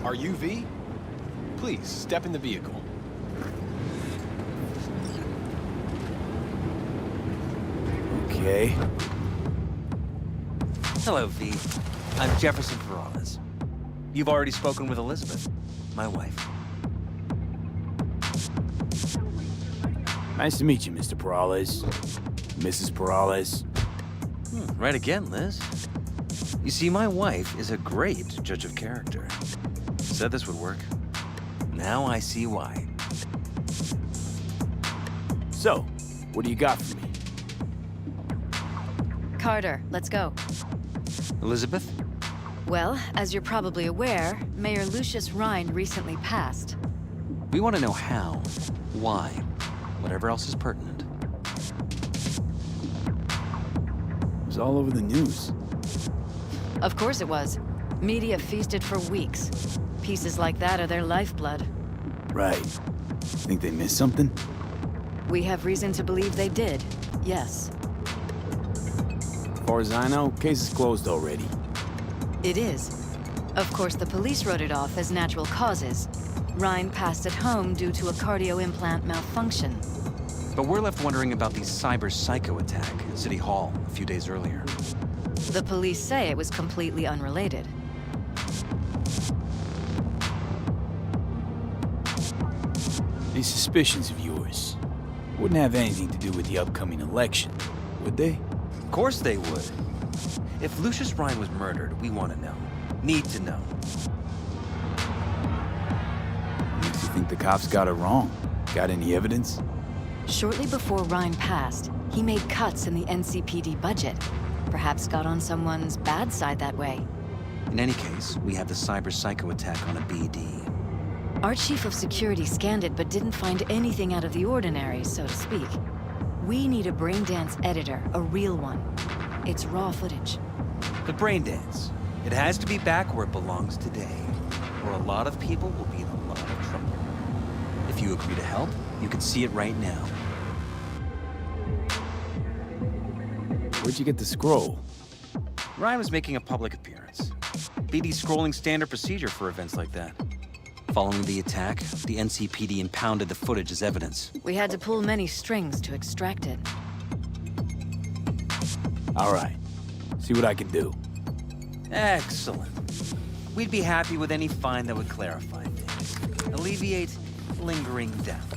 Are you V? Please, step in the vehicle. Okay. Hello, V. I'm Jefferson Peralez. You've already spoken with Elizabeth, my wife. Nice to meet you, Mr. Peralez. Mrs. Peralez. Right again, Liz. You see, my wife is a great judge of character. Said this would work. Now I see why. So, what do you got for me? Carter, let's go. Elizabeth? Well, as you're probably aware, Mayor Lucius Rhine recently passed. We want to know how, why, whatever else is pertinent. It was all over the news. Of course it was. Media feasted for weeks. Pieces like that are their lifeblood. Right. Think they missed something? We have reason to believe they did, yes. As far as I know, case is closed already. It is. Of course, the police wrote it off as natural causes. Rhine passed at home due to a cardio implant malfunction. But we're left wondering about the cyber psycho attack at City Hall a few days earlier. The police say it was completely unrelated. These suspicions of yours wouldn't have anything to do with the upcoming election, would they? Of course they would. If Lucius Rhine was murdered, we want to know. Need to know. Makes you think the cops got it wrong. Got any evidence? Shortly before Rhine passed, he made cuts in the NCPD budget. Perhaps got on someone's bad side that way. In any case, we have the cyber psycho attack on a BD. Our chief of security scanned it but didn't find anything out of the ordinary, so to speak. We need a Braindance editor, a real one. It's raw footage. The Braindance. It has to be back where it belongs today, or a lot of people will be in a lot of trouble. If you agree to help, you can see it right now. Where'd you get the scroll? Ryan was making a public appearance. BD's scrolling standard procedure for events like that. Following the attack, the NCPD impounded the footage as evidence. We had to pull many strings to extract it. All right. See what I can do. Excellent. We'd be happy with any find that would clarify things, alleviate lingering doubts.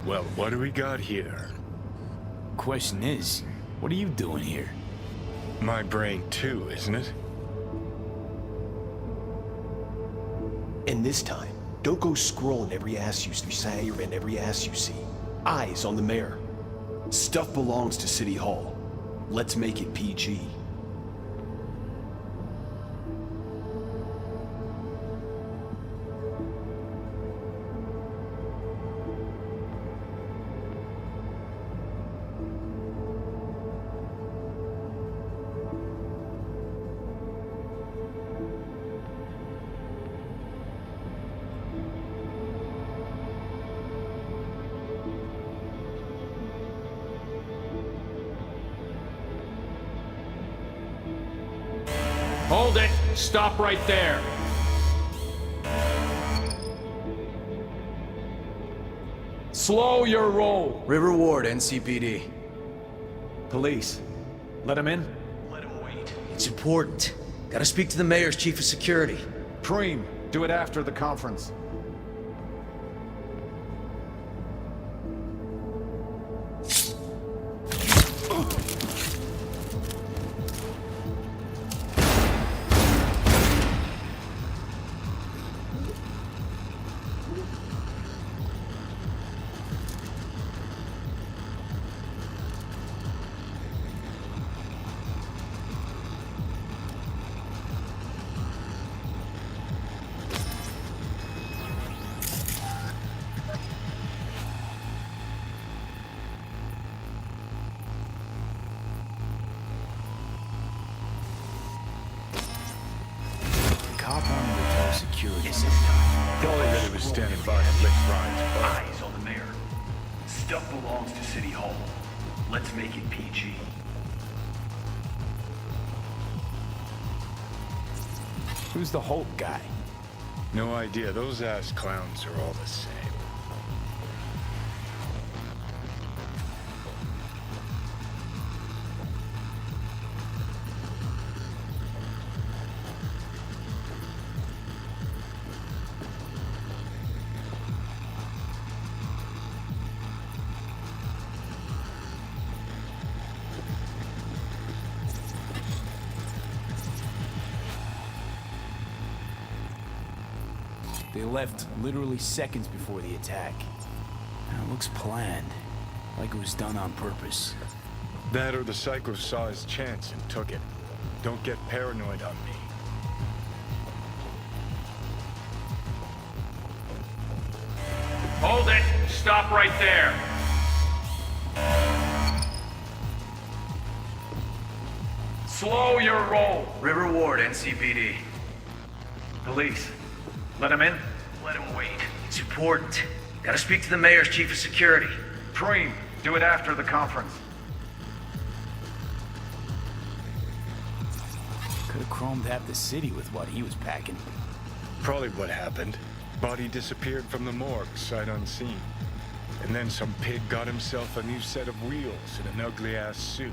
Well, what do we got here? Question is, what are you doing here? My brain too, isn't it? And this time, don't go scrolling every ass you say or in every ass you see. Eyes on the mayor. Stuff belongs to City Hall. Let's make it PG. Hold it! Stop right there! Slow your roll! River Ward, NCPD. Police. Let him in? Let him wait. It's important. Gotta speak to the mayor's chief of security. Preem, do it after the conference. standing by to lick Ryan's butt. Eyes on the mayor. Stuff belongs to City Hall. Let's make it PG. Who's the Hulk guy? No idea. Those ass clowns are all the same. They left literally seconds before the attack. It looks planned, like it was done on purpose. That or the psycho saw his chance and took it. Don't get paranoid on me. Hold it! Stop right there! Slow your roll! River Ward, NCPD. Police, let him in? Let him wait. It's important. Gotta speak to the mayor's chief of security. Preem, do it after the conference. Could have chromed half the city with what he was packing. Probably what happened. Body disappeared from the morgue, sight unseen. And then some pig got himself a new set of wheels and an ugly-ass suit.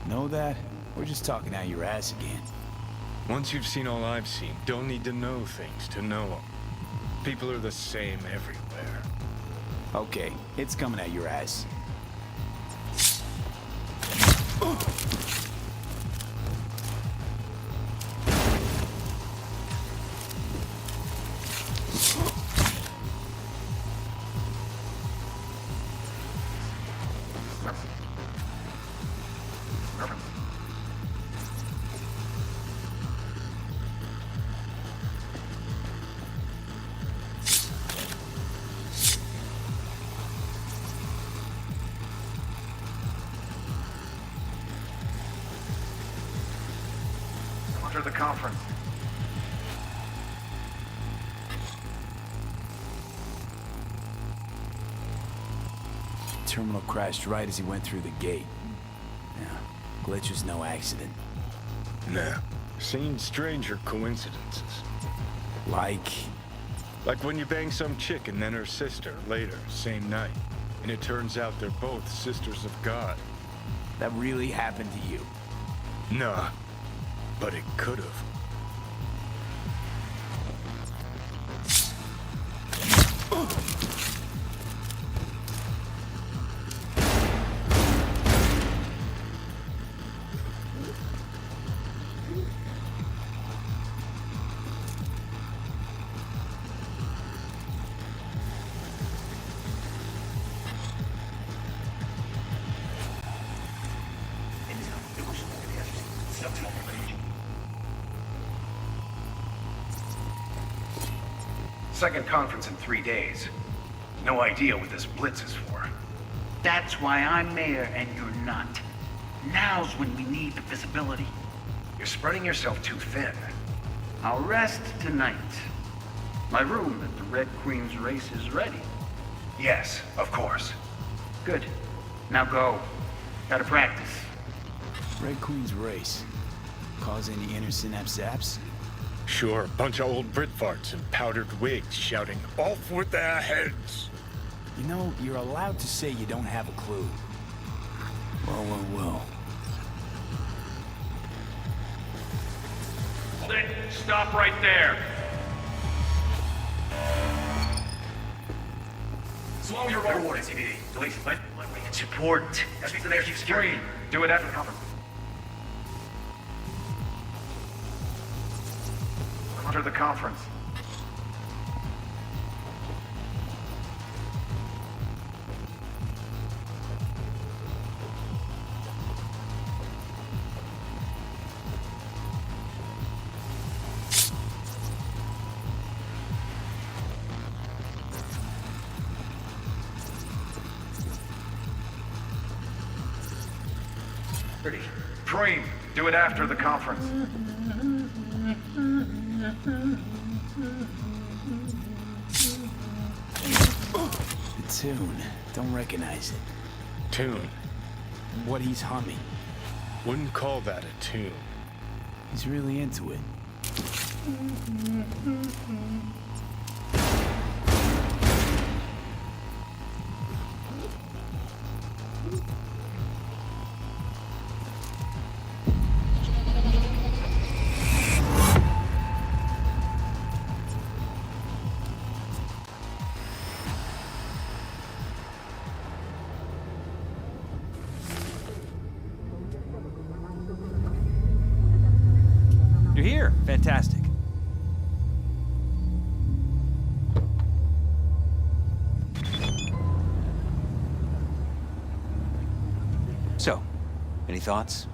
Know that? We're just talking out your ass again. Once you've seen all I've seen, don't need to know things to know them. People are the same everywhere. Okay, it's coming at your ass. Enter the conference. Terminal crashed right as he went through the gate. Yeah, glitch was no accident. Nah. Seen stranger coincidences. Like when you bang some chick and then her sister later, same night. And it turns out they're both sisters of God. That really happened to you? Nah. But it could have. Second conference in 3 days. No idea what this blitz is for. That's why I'm mayor and you're not. Now's when we need the visibility. You're spreading yourself too thin. I'll rest tonight. My room at the Red Queen's race is ready. Yes, of course. Good. Now go. Gotta practice. Red Queen's race. Cause any inner synapse zaps? Sure, bunch of old Brit farts in powdered wigs shouting, "Off with their heads!" You know, you're allowed to say you don't have a clue. Well. Hold it! Stop right there! Slow your roll. Ward, NCPD. Police, let me get support. Gotta speak to the mayor's chief of security. Preem, do it after the conference. Enter the conference. Preem, do it after the conference. tune. Don't recognize it. Tune. What he's humming. Wouldn't call that a tune. He's really into it. You're here. Fantastic. So, any thoughts?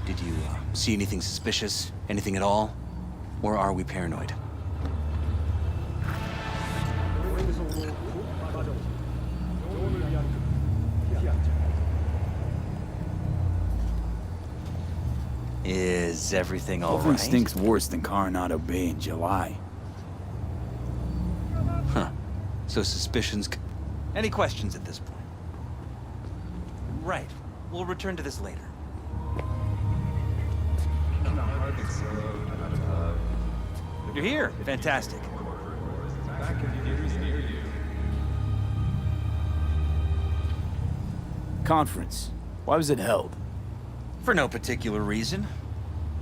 Did you see anything suspicious? Anything at all? Or are we paranoid? Is everything all Nothing right? stinks worse than Coronado Bay in July. Huh. So suspicions... Any questions at this point? Right. We'll return to this later. You're here. Fantastic. Conference. Why was it held? For no particular reason.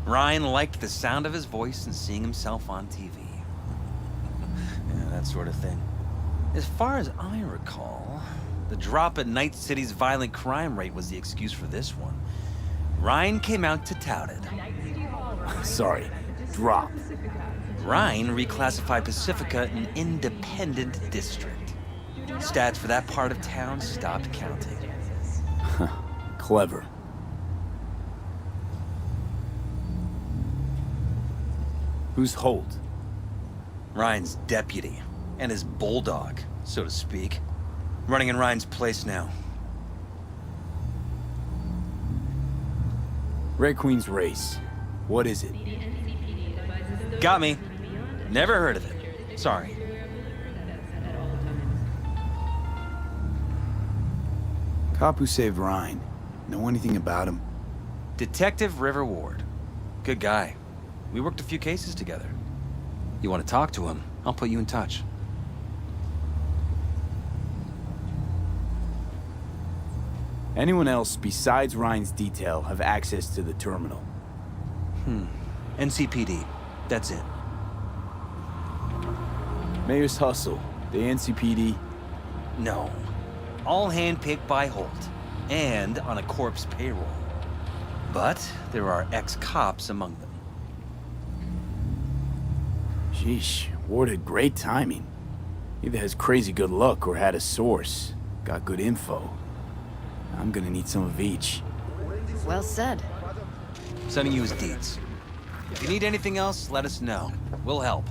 Ryan liked the sound of his voice and seeing himself on TV. Yeah, that sort of thing. As far as I recall, the drop at Night City's violent crime rate was the excuse for this one. Ryan came out to tout it. Sorry, drop. Ryan reclassified Pacifica an independent district. Stats for that part of town stopped counting. Clever. Who's Holt? Ryan's deputy, and his bulldog, so to speak. Running in Ryan's place now. Red Queen's race. What is it? Got me. Never heard of it. Sorry. Cop who saved Ryan. Know anything about him? Detective River Ward. Good guy. We worked a few cases together. You want to talk to him? I'll put you in touch. Anyone else besides Ryan's detail have access to the terminal? NCPD. That's it. Mayor's hustle. The NCPD? No. All handpicked by Holt. And on a corpse payroll. But there are ex-cops among them. Sheesh, Ward had great timing. Either has crazy good luck or had a source. Got good info. I'm gonna need some of each. Well said. Sending you his deeds. If you need anything else, let us know. We'll help.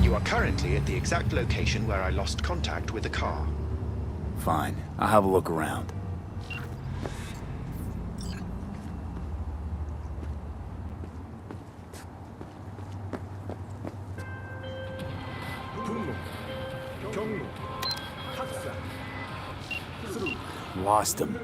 You are currently at the exact location where I lost contact with the car. Fine, I'll have a look around. Lost him.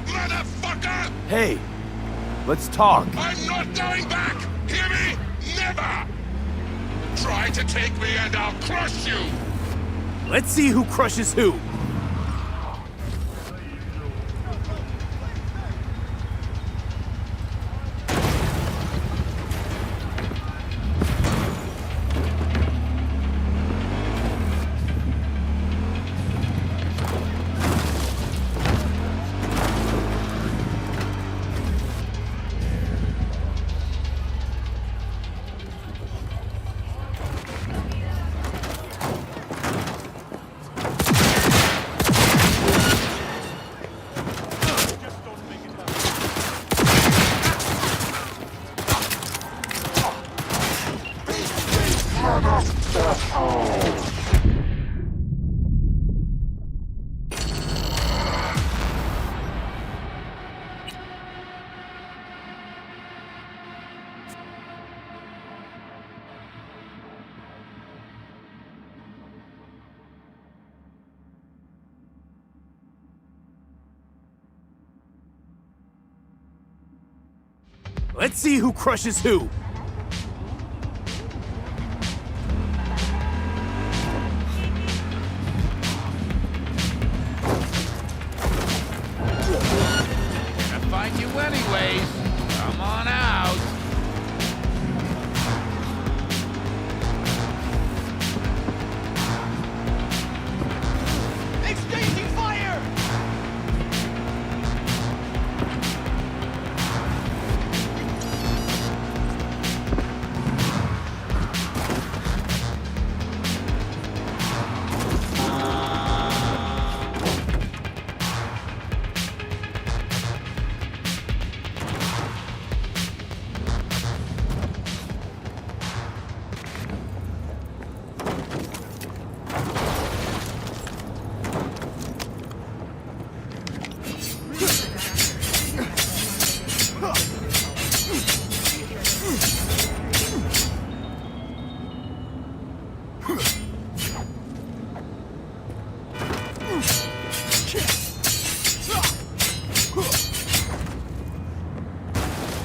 Motherfucker! Hey, let's talk. I'm not going back! Hear me to take me and I'll crush you! Let's see who crushes who. Let's see who crushes who. Gonna find you anyways. Come on out. Exchanging fire!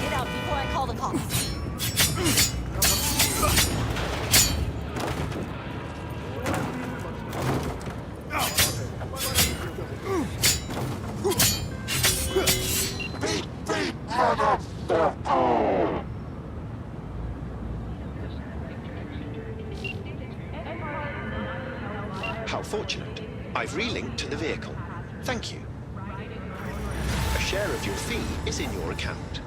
Get out before I call the cops. How fortunate. I've relinked to the vehicle. Thank you. A share of your fee is in your account.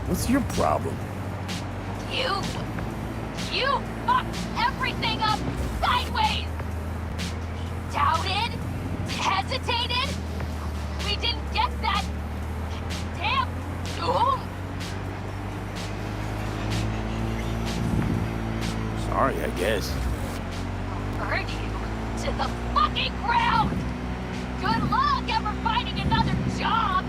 What's your problem? You fucked everything up sideways! Doubted? Hesitated? We didn't get that Sorry, I guess. Burn you to the fucking ground! Good luck ever finding another job!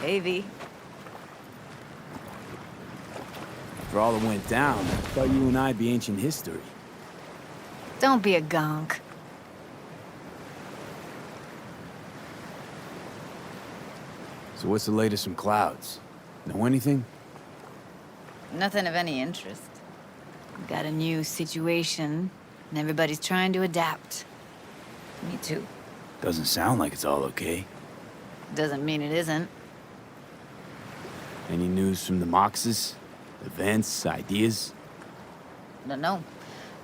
Hey, V. After all that went down, I thought you and I'd be ancient history. Don't be a gonk. So what's the latest from Clouds? Know anything? Nothing of any interest. We've got a new situation, and everybody's trying to adapt. Me too. Doesn't sound like it's all okay. Doesn't mean it isn't. Any news from the Moxes? Events, ideas? Don't know.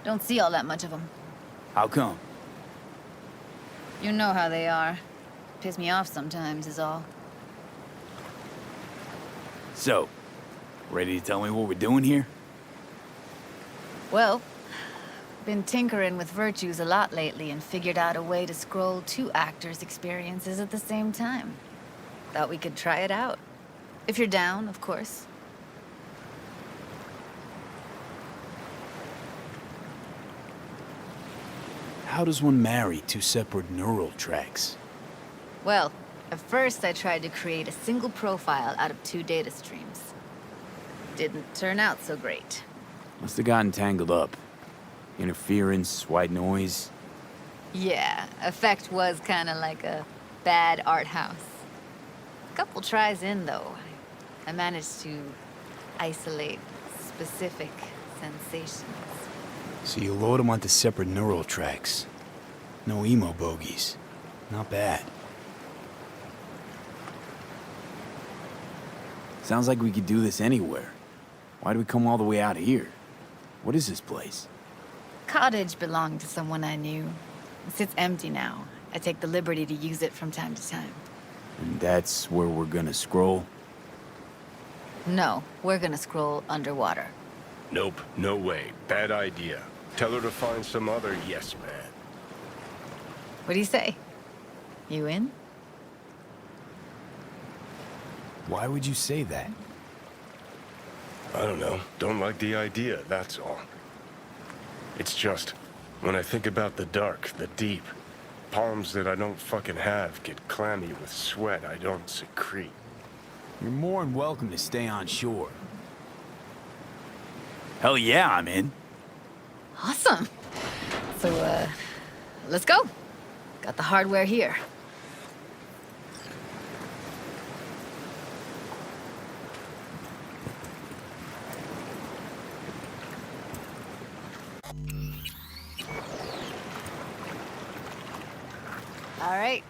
Don't see all that much of them. How come? You know how they are. Piss me off sometimes is all. So, ready to tell me what we're doing here? Well, been tinkering with virtues a lot lately and figured out a way to scroll 2 actors' experiences at the same time. Thought we could try it out. If you're down, of course. How does one marry 2 separate neural tracks? Well, at first I tried to create a single profile out of 2 data streams. Didn't turn out so great. Must have gotten tangled up. Interference, white noise. Yeah, effect was kind of like a bad art house. Couple tries in, though, I managed to isolate specific sensations. So you load them onto separate neural tracks. No emo bogies. Not bad. Sounds like we could do this anywhere. Why do we come all the way out here? What is this place? Cottage belonged to someone I knew. It sits empty now. I take the liberty to use it from time to time. And that's where we're gonna scroll? No, we're gonna scroll underwater. Nope, no way. Bad idea. Tell her to find some other yes man. What do you say? You in? Why would you say that? I don't know. Don't like the idea, that's all. It's just, when I think about the dark, the deep, palms that I don't fucking have get clammy with sweat I don't secrete. You're more than welcome to stay on shore. Hell yeah, I'm in. Awesome. So, let's go. Got the hardware here. All right,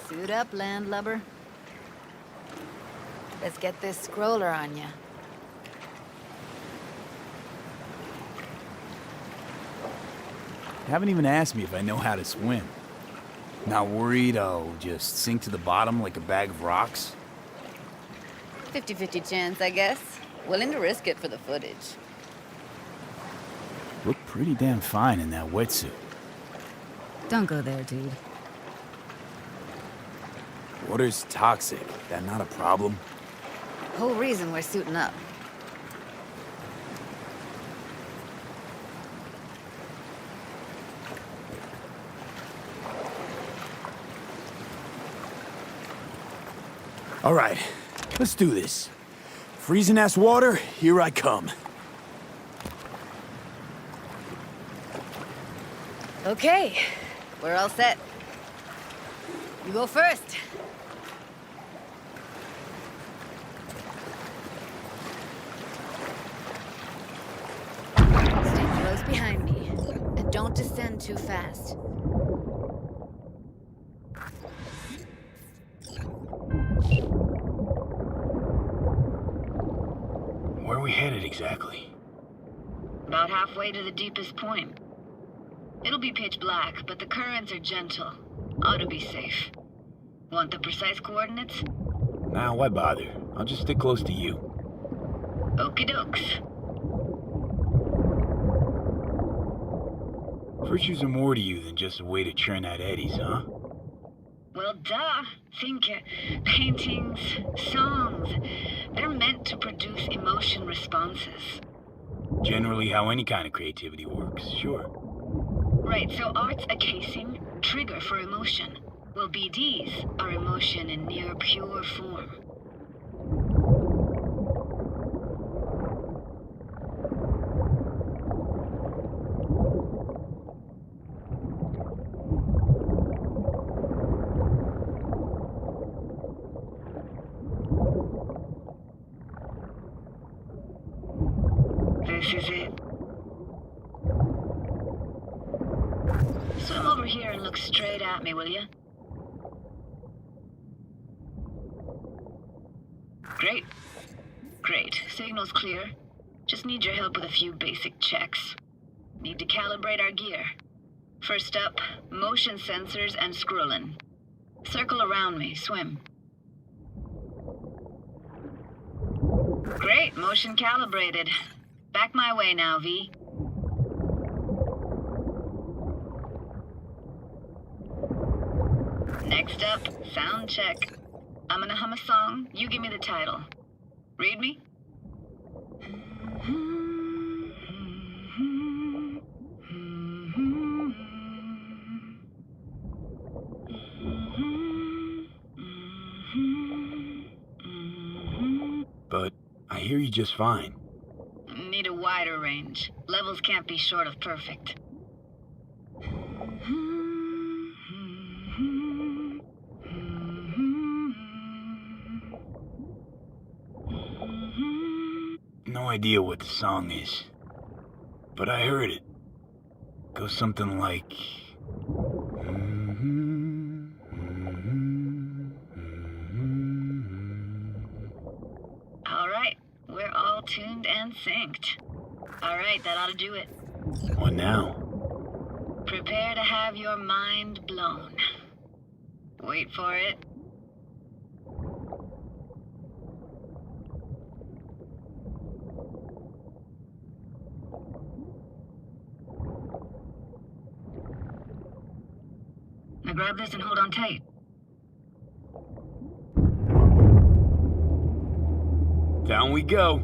suit up, landlubber. Let's get this scroller on ya. You haven't even asked me if I know how to swim. Not worried I'll just sink to the bottom like a bag of rocks? 50-50 chance, I guess. Willing to risk it for the footage. Look pretty damn fine in that wetsuit. Don't go there, dude. Water's toxic. That not a problem? Whole reason we're suiting up. All right, let's do this. Freezing-ass water, here I come. Okay, we're all set. You go first. Stay close behind me, and don't descend too fast. Where are we headed exactly? About halfway to the deepest point. It'll be pitch black, but the currents are gentle. Ought to be safe. Want the precise coordinates? Nah, why bother? I'll just stick close to you. Okie dokes. Virtues are more to you than just a way to churn out eddies, huh? Well, duh. Think paintings, songs. They're meant to produce emotion responses. Generally how any kind of creativity works, sure. Right, so art's a casing, trigger for emotion. Well, BDs are emotion in near pure form. me, will you? Great. Great. Signal's clear. Just need your help with a few basic checks. Need to calibrate our gear. First up, motion sensors and scrolling. Circle around me, swim. Great, motion calibrated. Back my way now, V. Next up, sound check. I'm gonna hum a song, you give me the title. Read me? But I hear you just fine. Need a wider range. Levels can't be short of perfect. No idea what the song is, but I heard it. Goes something like... All right, we're all tuned and synced. All right, that ought to do it. What now? Prepare to have your mind blown. Wait for it. Now grab this and hold on tight. Down we go.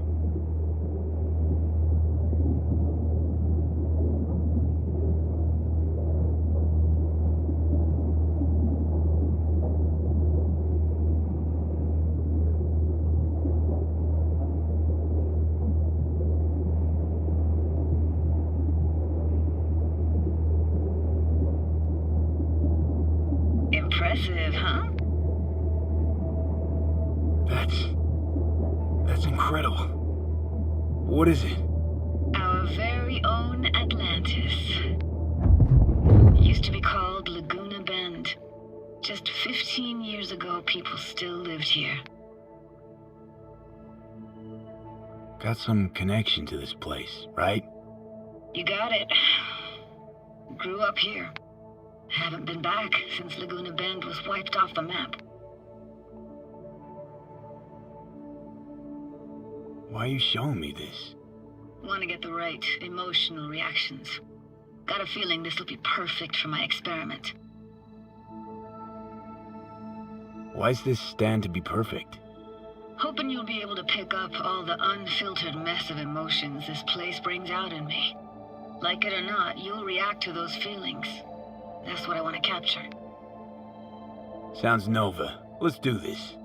Impressive, huh? That's incredible. What is it? Our very own Atlantis. Used to be called Laguna Bend. Just 15 years ago, people still lived here. Got some connection to this place, right? You got it. Grew up here. Haven't been back since Laguna Bend was wiped off the map. Why are you showing me this? Want to get the right emotional reactions. Got a feeling this will be perfect for my experiment. Why's this stand to be perfect? Hoping you'll be able to pick up all the unfiltered mess of emotions this place brings out in me. Like it or not, you'll react to those feelings. That's what I want to capture. Sounds Nova. Let's do this.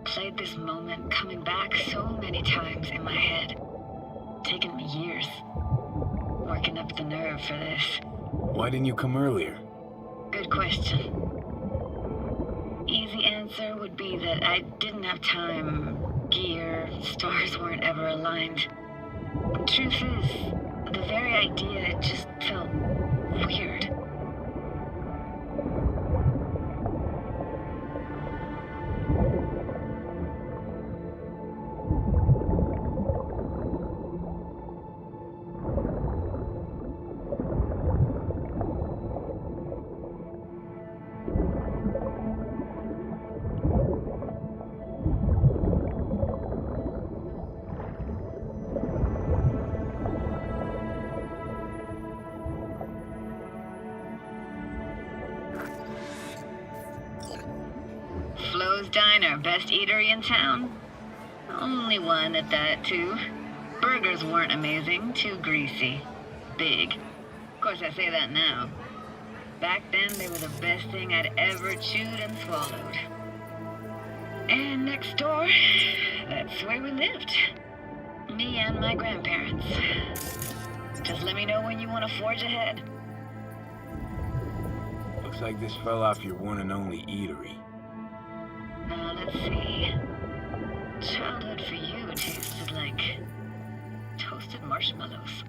Played this moment coming back so many times in my head. Taken me years. Working up the nerve for this. Why didn't you come earlier? Good question. Easy answer would be that I didn't have time. Gear, stars weren't ever aligned. Truth is, the very idea, it just felt weird. Flo's Diner, best eatery in town? Only one at that, too. Burgers weren't amazing, too greasy. Big. Of course, I say that now. Back then, they were the best thing I'd ever chewed and swallowed. And next door, that's where we lived. Me and my grandparents. Just let me know when you want to forge ahead. Looks like this fell off your one and only eatery. Now, let's see. Childhood for you tasted like toasted marshmallows.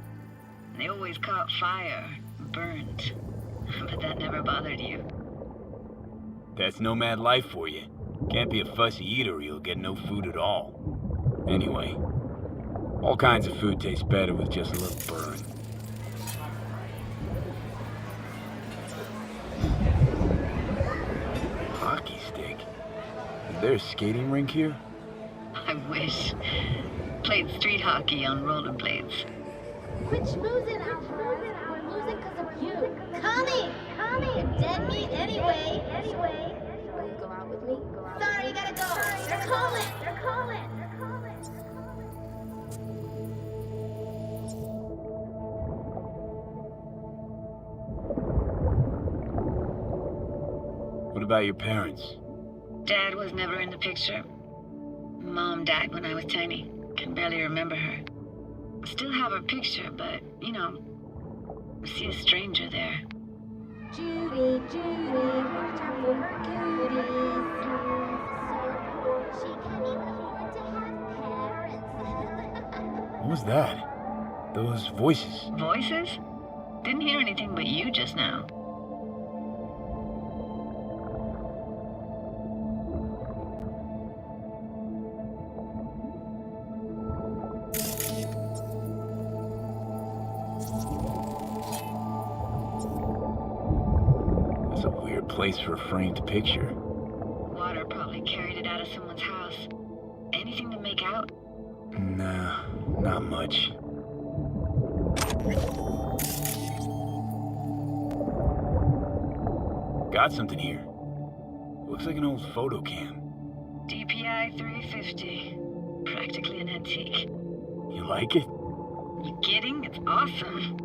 They always caught fire, burned. But that never bothered you. That's nomad life for you. Can't be a fussy eater or you'll get no food at all. Anyway, all kinds of food tastes better with just a little burn. Hockey stick? Is there a skating rink here? I wish. Played street hockey on rollerblades. Quit schmoozing, Alfred. We're losing because of you. Connie! You're dead meat anyway. Will you go out with me? Sorry, you gotta go. They're calling. What about your parents? Dad was never in the picture. Mom died when I was tiny. Can barely remember her. Still have her picture, but, you know, I see a stranger there. Judy, watch out for her cuties. She can't even afford to have parents. What was that? Those voices. Voices? Didn't hear anything but you just now. Place for a framed picture. Water probably carried it out of someone's house. Anything to make out? Nah, not much. Got something here. Looks like an old photo cam. DPI 350. Practically an antique. You like it? You kidding? It's awesome.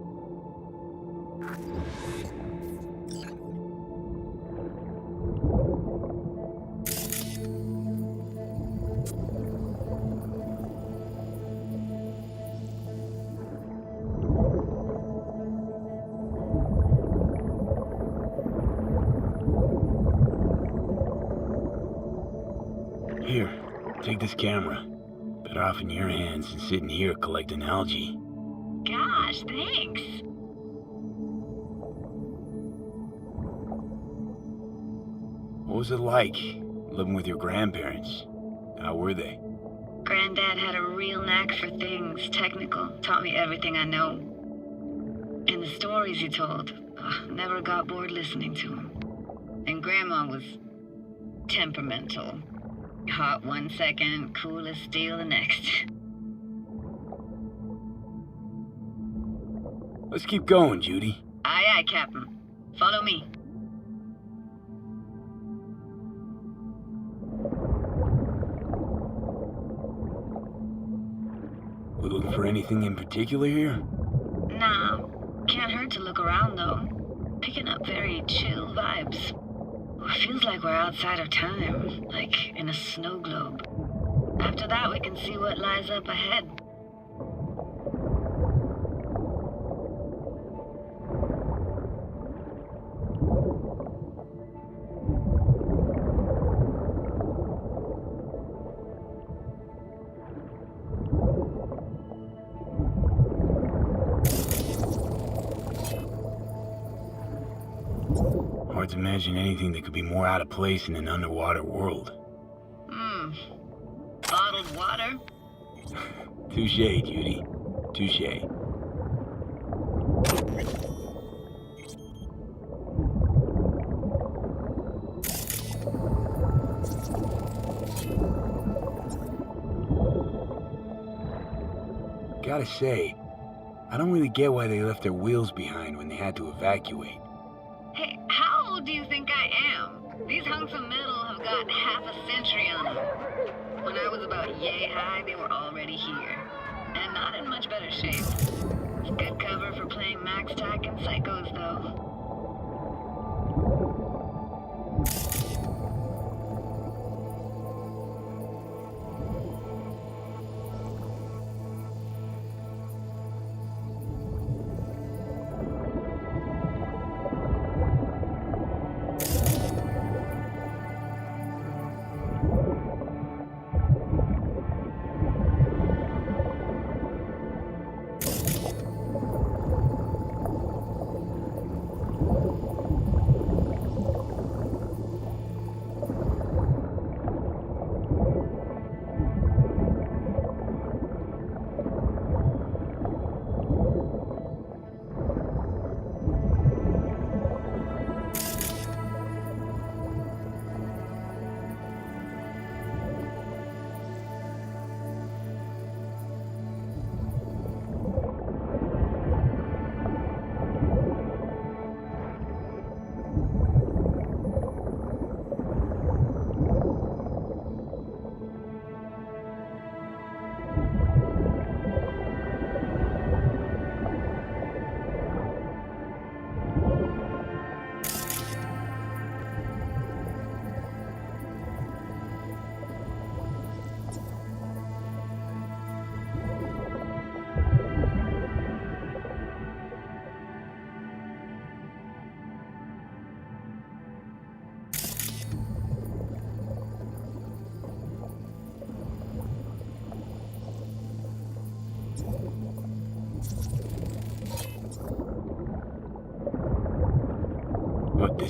Here, take this camera. Better off in your hands than sitting here collecting algae. Gosh, thanks. What was it like, living with your grandparents? How were they? Granddad had a real knack for things technical. Taught me everything I know. And the stories he told, never got bored listening to him. And Grandma was temperamental. Hot one second, cool as steel the next. Let's keep going, Judy. Aye, aye, Captain. Follow me. We looking for anything in particular here? Nah, can't hurt to look around though. Picking up very chill vibes. Feels like we're outside of time, like in a snow globe. After that, we can see what lies up ahead. Hard to imagine anything that could be more out of place in an underwater world. Bottled water? Touche, Judy. Touche. Gotta say, I don't really get why they left their wheels behind when they had to evacuate. Hey, how old do you think I am? These hunks of metal have got half a century on them. When I was about yay high, they were already here. And not in much better shape. Good cover for playing Max Tack and Psychos, though.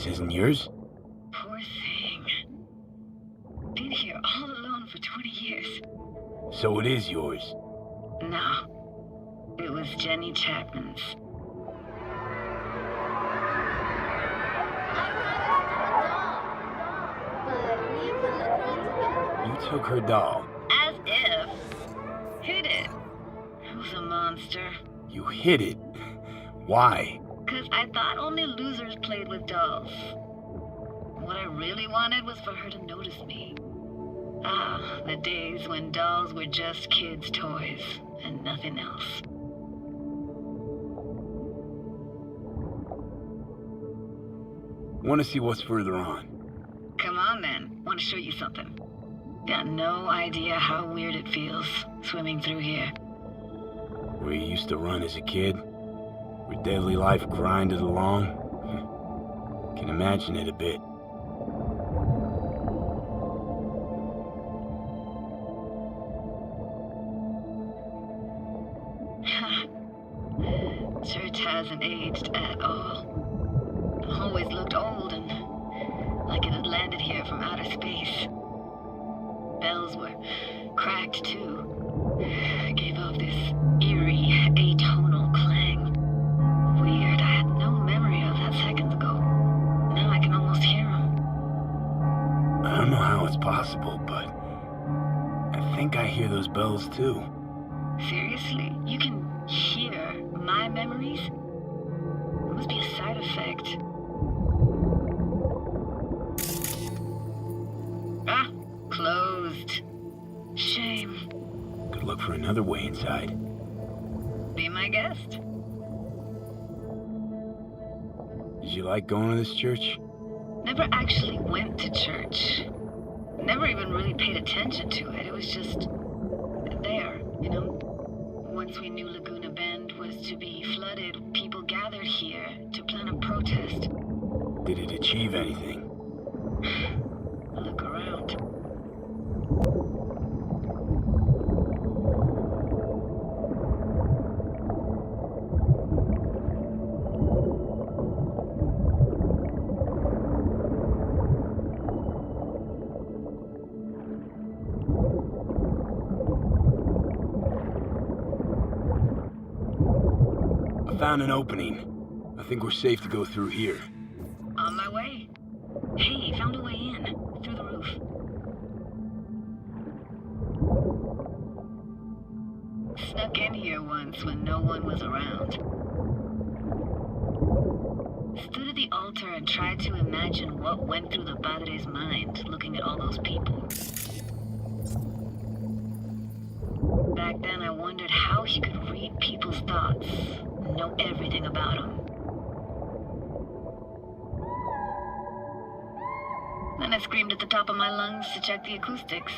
This isn't yours? Poor thing. Been here all alone for 20 years. So it is yours. No. It was Jenny Chapman's. You took her doll. As if. Hid it. It was a monster. You hid it. Why? 'Cause I thought only losers played with dolls. What I really wanted was for her to notice me. Ah, the days when dolls were just kids' toys and nothing else. Want to see what's further on? Come on then, want to show you something. Got no idea how weird it feels swimming through here. Where you used to run as a kid? Where daily life grinded along? Can imagine it a bit. Church hasn't aged at all. Always looked old and like it had landed here from outer space. Bells were cracked too. Gave off this eerie, atonal clang. Weird, I had no memory of that seconds ago. Now I can almost hear them. I don't know how it's possible, but I think I hear those bells too. Seriously? You can hear my memories? It must be a side effect. Ah, closed. Shame. Could look for another way inside. Be my guest. Did you like going to this church? Never actually went to church. Never even really paid attention to it. It was just there, you know? Once we knew Laguna Bend was to be flooded, people gathered here to plan a protest. Did it achieve anything? Look around. Found an opening. I think we're safe to go through here. On my way. Hey, found a way in. Through the roof. Snuck in here once when no one was around. Stood at the altar and tried to imagine what went through the Padre's mind looking at all those people. Back then I wondered how he could read people's thoughts. Know everything about him. Then I screamed at the top of my lungs to check the acoustics.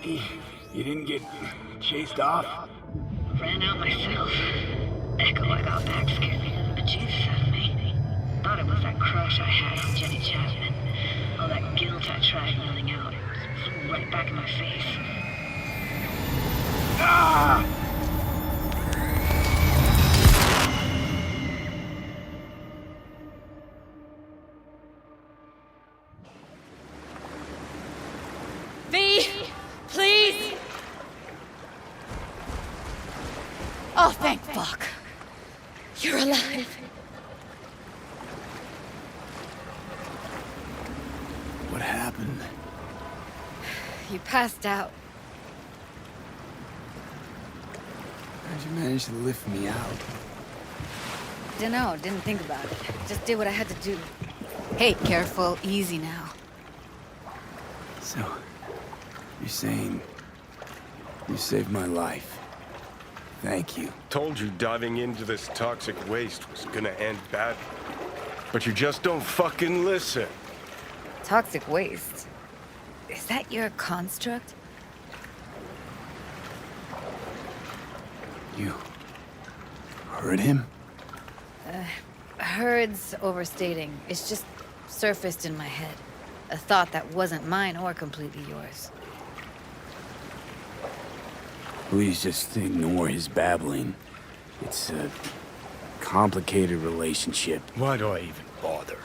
You didn't get chased off? Ran out myself. Echo I got back scared me to the bejesus out of me. Thought it was that crush I had on Jenny Chapman. All that guilt I tried yelling out. Flew right back in my face. Ah! V, please! Oh, thank fuck. You're alive. What happened? You passed out. How'd you manage to lift me out? Dunno, didn't think about it. Just did what I had to do. Hey, careful, easy now. So, you're saying you saved my life. Thank you. Told you diving into this toxic waste was gonna end badly. But you just don't fucking listen. Toxic waste? Is that your construct? You heard him? Heard's overstating. It's just surfaced in my head. A thought that wasn't mine or completely yours. Please just ignore his babbling. It's a complicated relationship. Why do I even bother?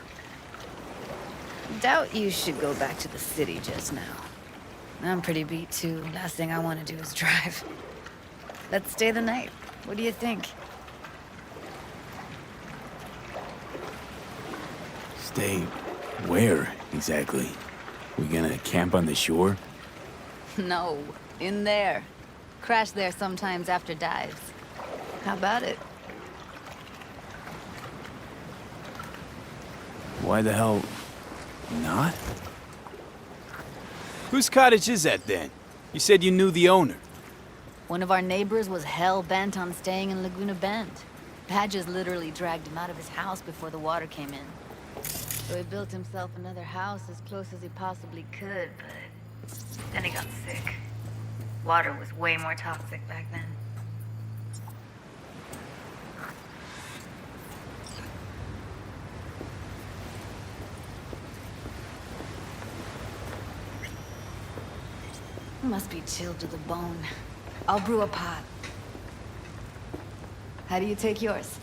Doubt you should go back to the city just now. I'm pretty beat too. Last thing I want to do is drive. Let's stay the night. What do you think? Stay where, exactly? We gonna camp on the shore? No, in there. Crash there sometimes after dives. How about it? Why the hell not? Whose cottage is that then? You said you knew the owner. One of our neighbors was hell-bent on staying in Laguna Bend. Badges literally dragged him out of his house before the water came in. So he built himself another house as close as he possibly could, but then he got sick. Water was way more toxic back then. Must be chilled to the bone. I'll brew a pot. How do you take yours?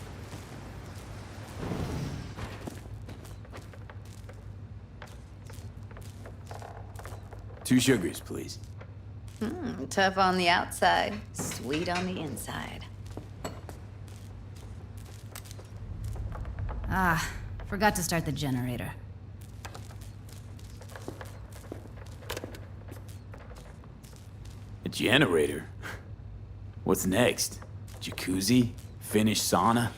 Two sugars, please. Tough on the outside, sweet on the inside. Ah, forgot to start the generator. A generator? What's next? Jacuzzi? Finnish sauna?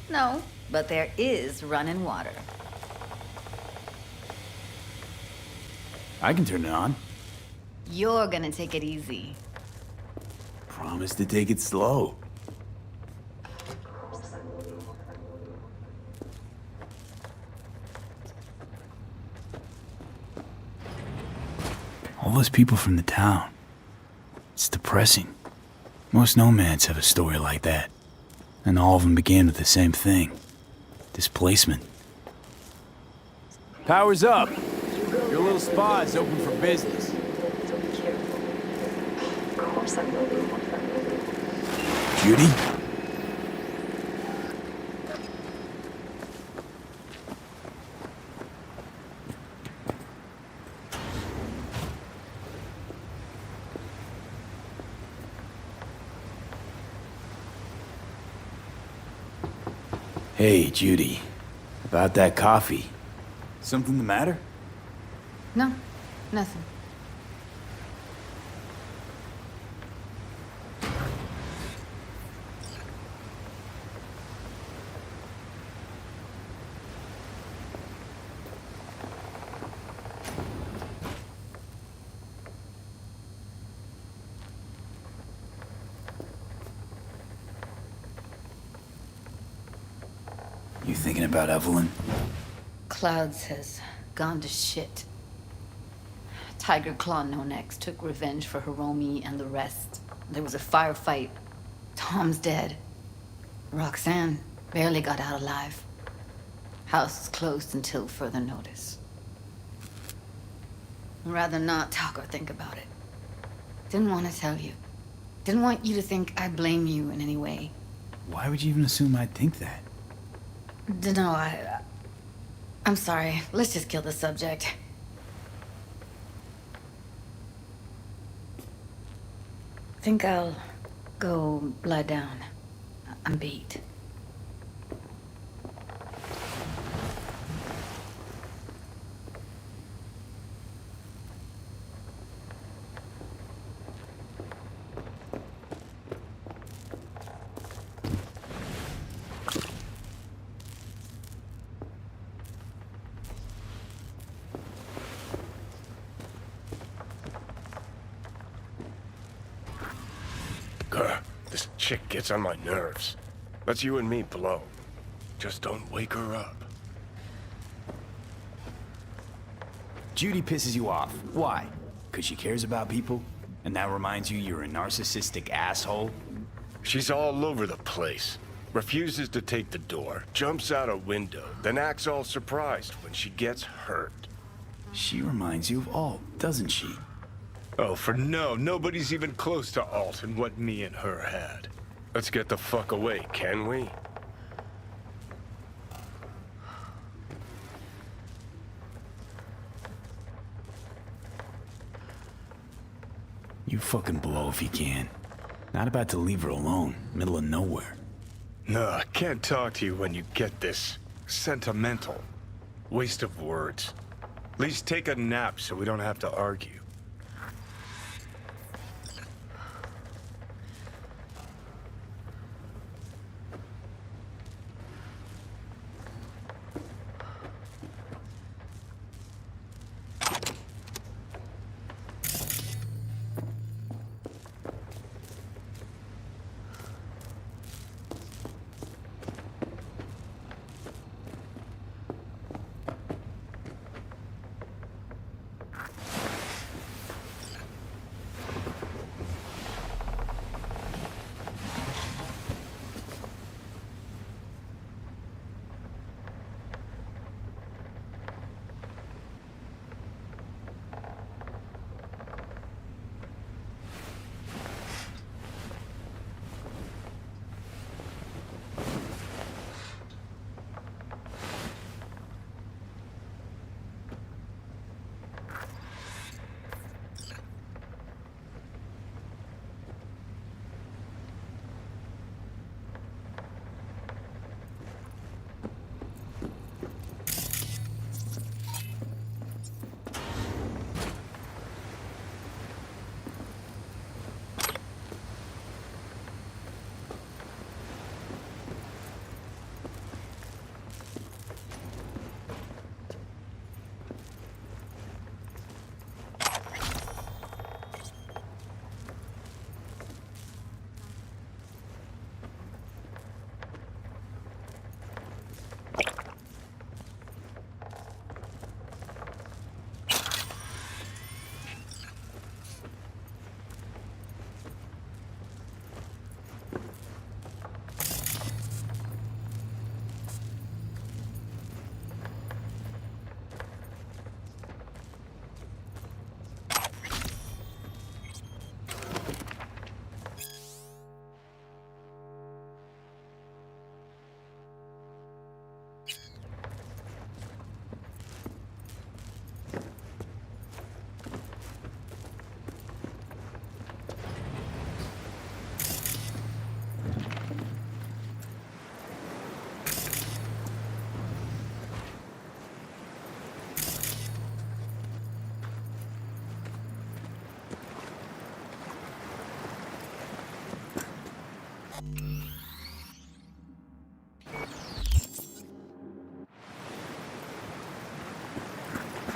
No, but there is running water. I can turn it on. You're gonna take it easy. Promise to take it slow. All those people from the town. It's depressing. Most nomads have a story like that. And all of them begin with the same thing. Displacement. Power's up. Your little spa is open for business. Judy? Hey, Judy. About that coffee. Something the matter? No, nothing. You thinking about Evelyn? Clouds has gone to shit. Tiger Claw No Necks took revenge for Hiromi and the rest. There was a firefight. Tom's dead. Roxanne barely got out alive. House is closed until further notice. I'd rather not talk or think about it. Didn't want to tell you. Didn't want you to think I blame you in any way. Why would you even assume I'd think that? No, I'm sorry. Let's just kill the subject. Think I'll go lie down. I'm beat. This chick gets on my nerves. Let's you and me blow. Just don't wake her up. Judy pisses you off. Why? Because she cares about people? And that reminds you you're a narcissistic asshole? She's all over the place. Refuses to take the door, jumps out a window, then acts all surprised when she gets hurt. She reminds you of all, doesn't she? Oh, for no. Nobody's even close to Alton what me and her had. Let's get the fuck away, can we? You fucking blow if you can. Not about to leave her alone, middle of nowhere. No, I can't talk to you when you get this sentimental. Waste of words. At least take a nap so we don't have to argue.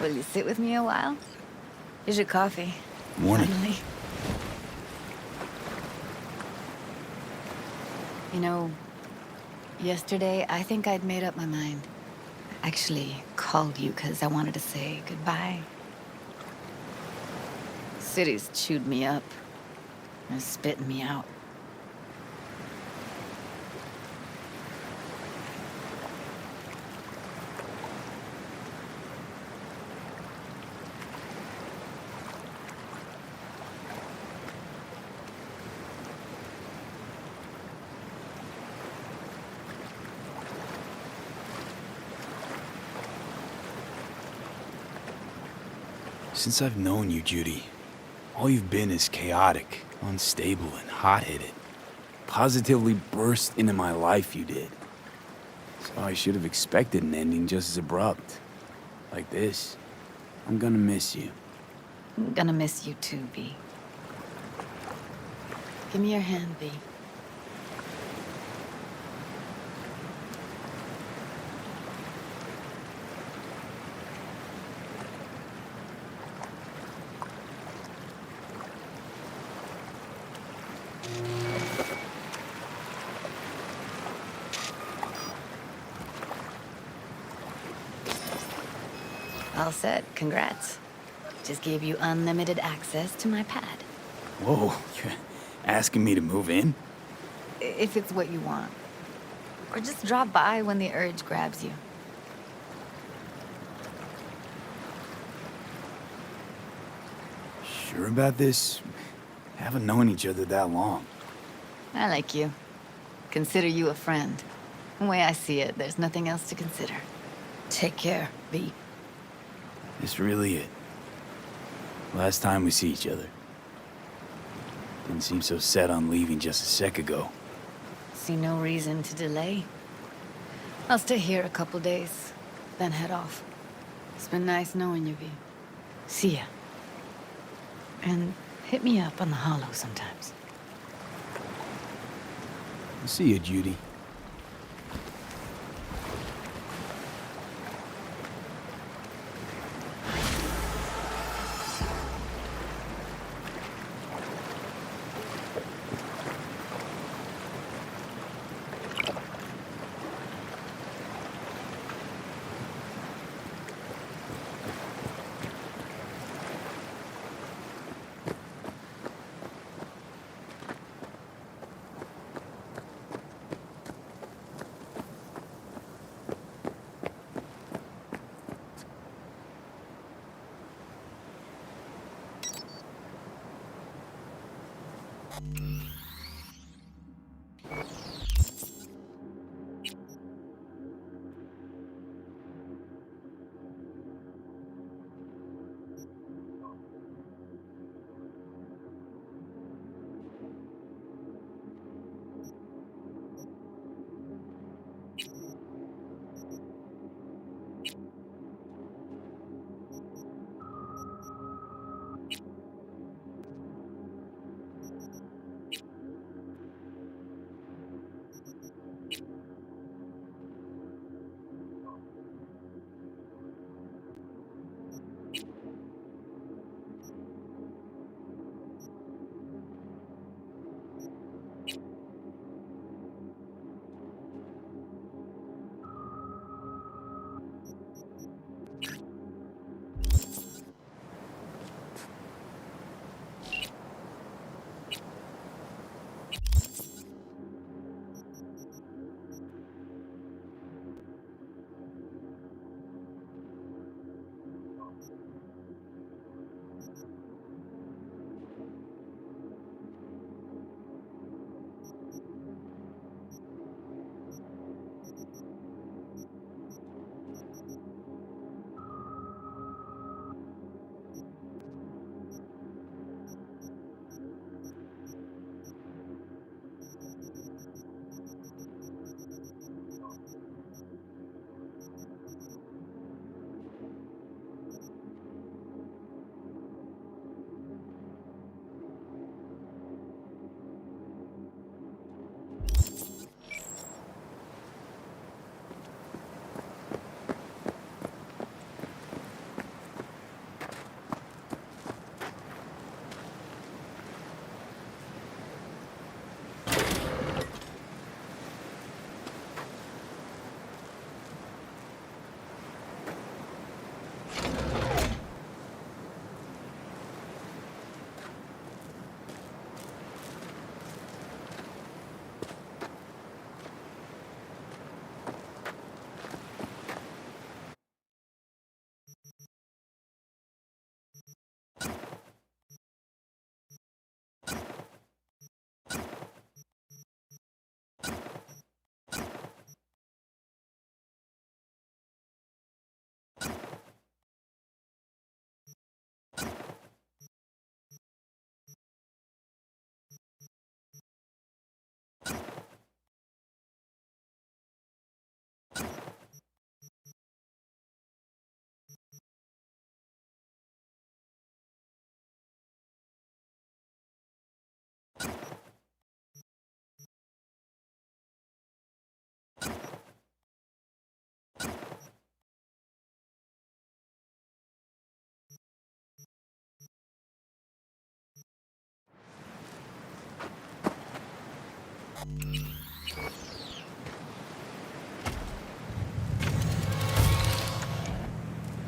Will you sit with me a while? Here's your coffee. Morning. Finally. You know, yesterday I think I'd made up my mind. I actually called you because I wanted to say goodbye. City's chewed me up. And spitting me out. Since I've known you, Judy, all you've been is chaotic, unstable, and hot-headed. Positively burst into my life, you did. So I should have expected an ending just as abrupt. Like this. I'm gonna miss you. I'm gonna miss you too, B. Give me your hand, B. All set. Congrats. Just gave you unlimited access to my pad. Whoa, you're asking me to move in? If it's what you want. Or just drop by when the urge grabs you. Sure about this? Haven't known each other that long. I like you. Consider you a friend. The way I see it, there's nothing else to consider. Take care, V. This really it. Last time we see each other. Didn't seem so set on leaving just a sec ago. See no reason to delay. I'll stay here a couple days, then head off. It's been nice knowing you, V. See ya. And hit me up on the holo sometimes. See you, Judy.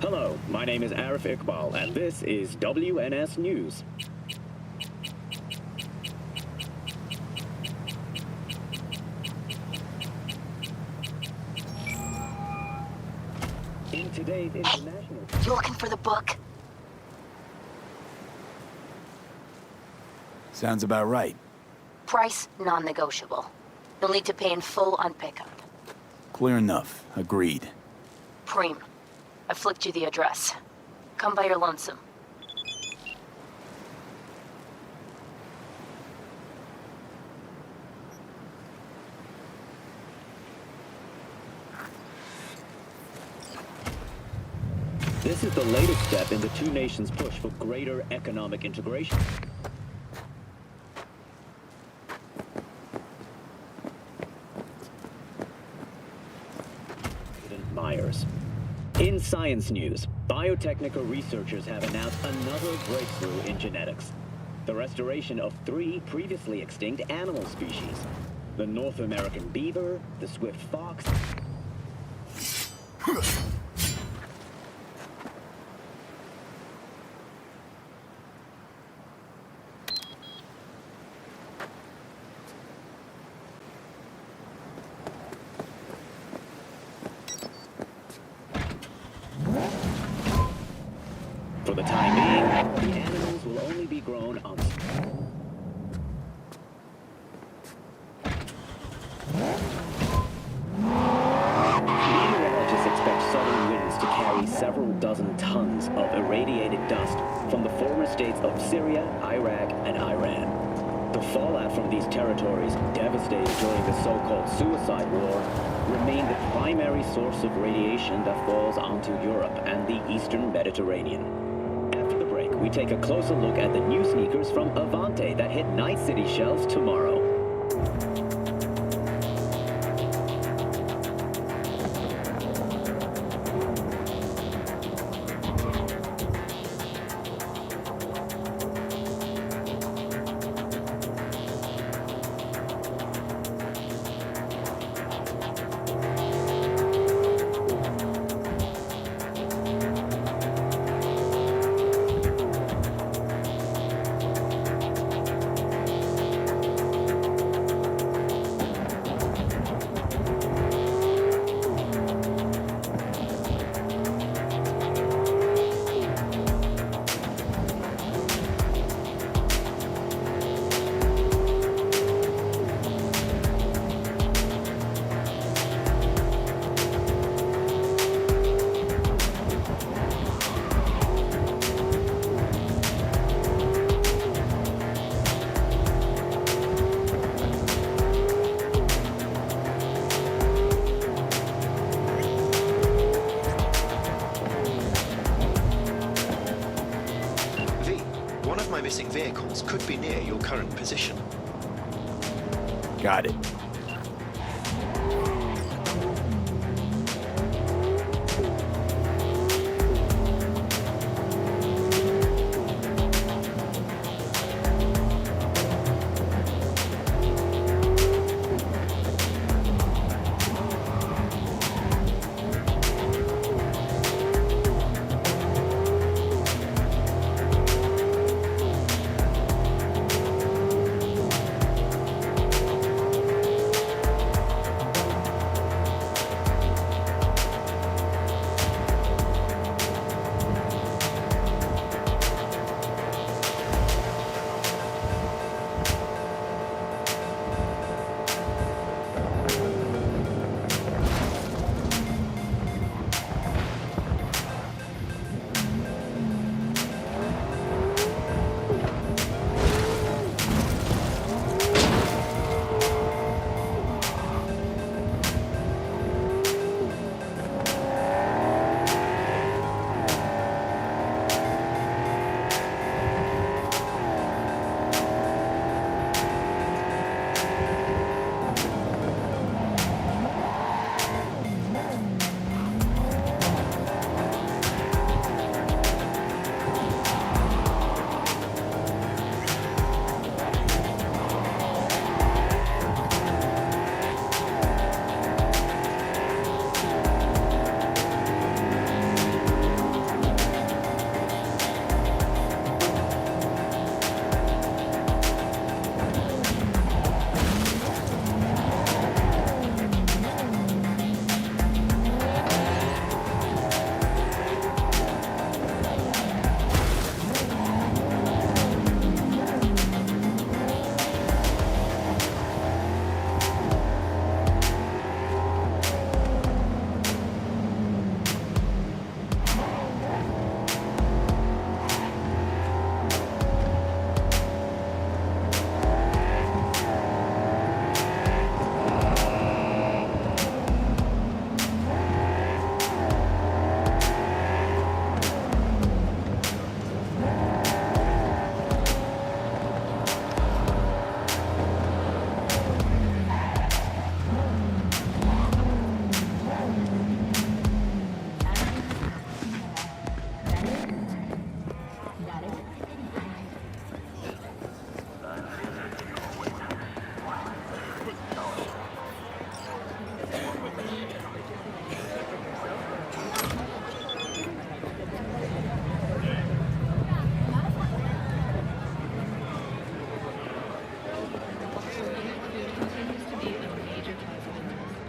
Hello, my name is Arif Iqbal, and this is WNS News. In today's international... You looking for the book? Sounds about right. Price non-negotiable. You'll need to pay in full on pickup. Clear enough. Agreed. Preem, I flicked you the address. Come by your lonesome. This is the latest step in the two nations' push for greater economic integration. Myers. In science news, biotechnical researchers have announced another breakthrough in genetics. The restoration of 3 previously extinct animal species. The North American beaver, the swift fox, For the time being, the animals will only be grown on... Meteorologists expect southern winds to carry several dozen tons of irradiated dust from the former states of Syria, Iraq, and Iran. The fallout from these territories, devastated during the so-called suicide war, remain the primary source of radiation that falls onto Europe and the eastern Mediterranean. After the break, we take a closer look at the new sneakers from Avante that hit Night City shelves tomorrow. missing vehicles could be near your current position. Got it.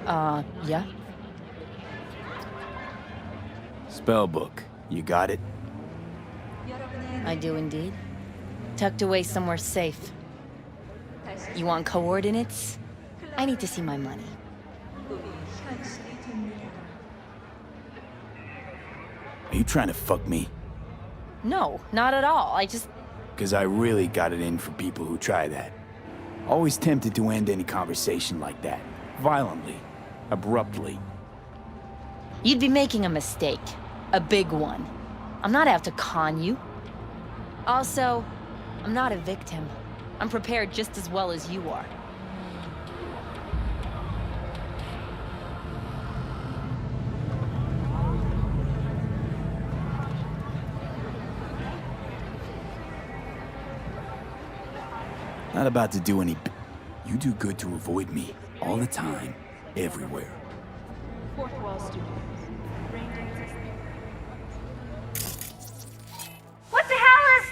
Yeah? Spellbook. You got it? I do indeed. Tucked away somewhere safe. You want coordinates? I need to see my money. Are you trying to fuck me? No, not at all. I just... Because I really got it in for people who try that. Always tempted to end any conversation like that. Violently. Abruptly. You'd be making a mistake. A big one. I'm not out to con you. Also, I'm not a victim. I'm prepared just as well as you are. Not about to do any... You do good to avoid me. All the time. Everywhere. Fourth Wall Studios. What the hell is...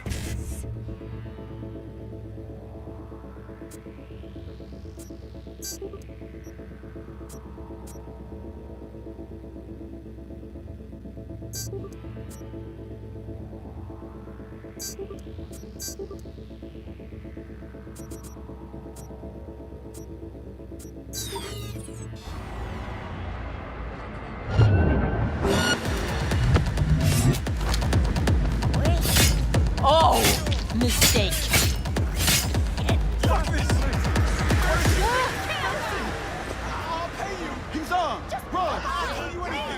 Oh! Mistake. Fuck this! I'll pay you! He's armed! Run! I'll tell you anything!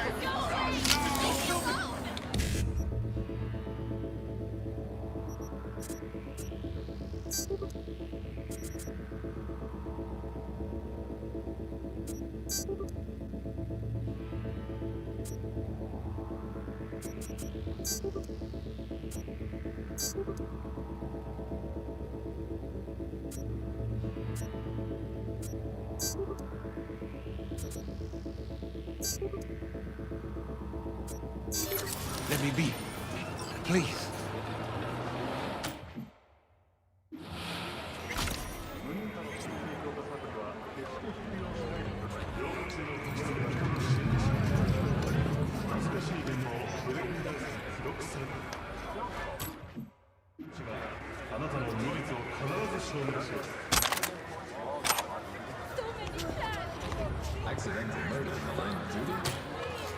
Let me be. Please. Accidental murder in the line of duty?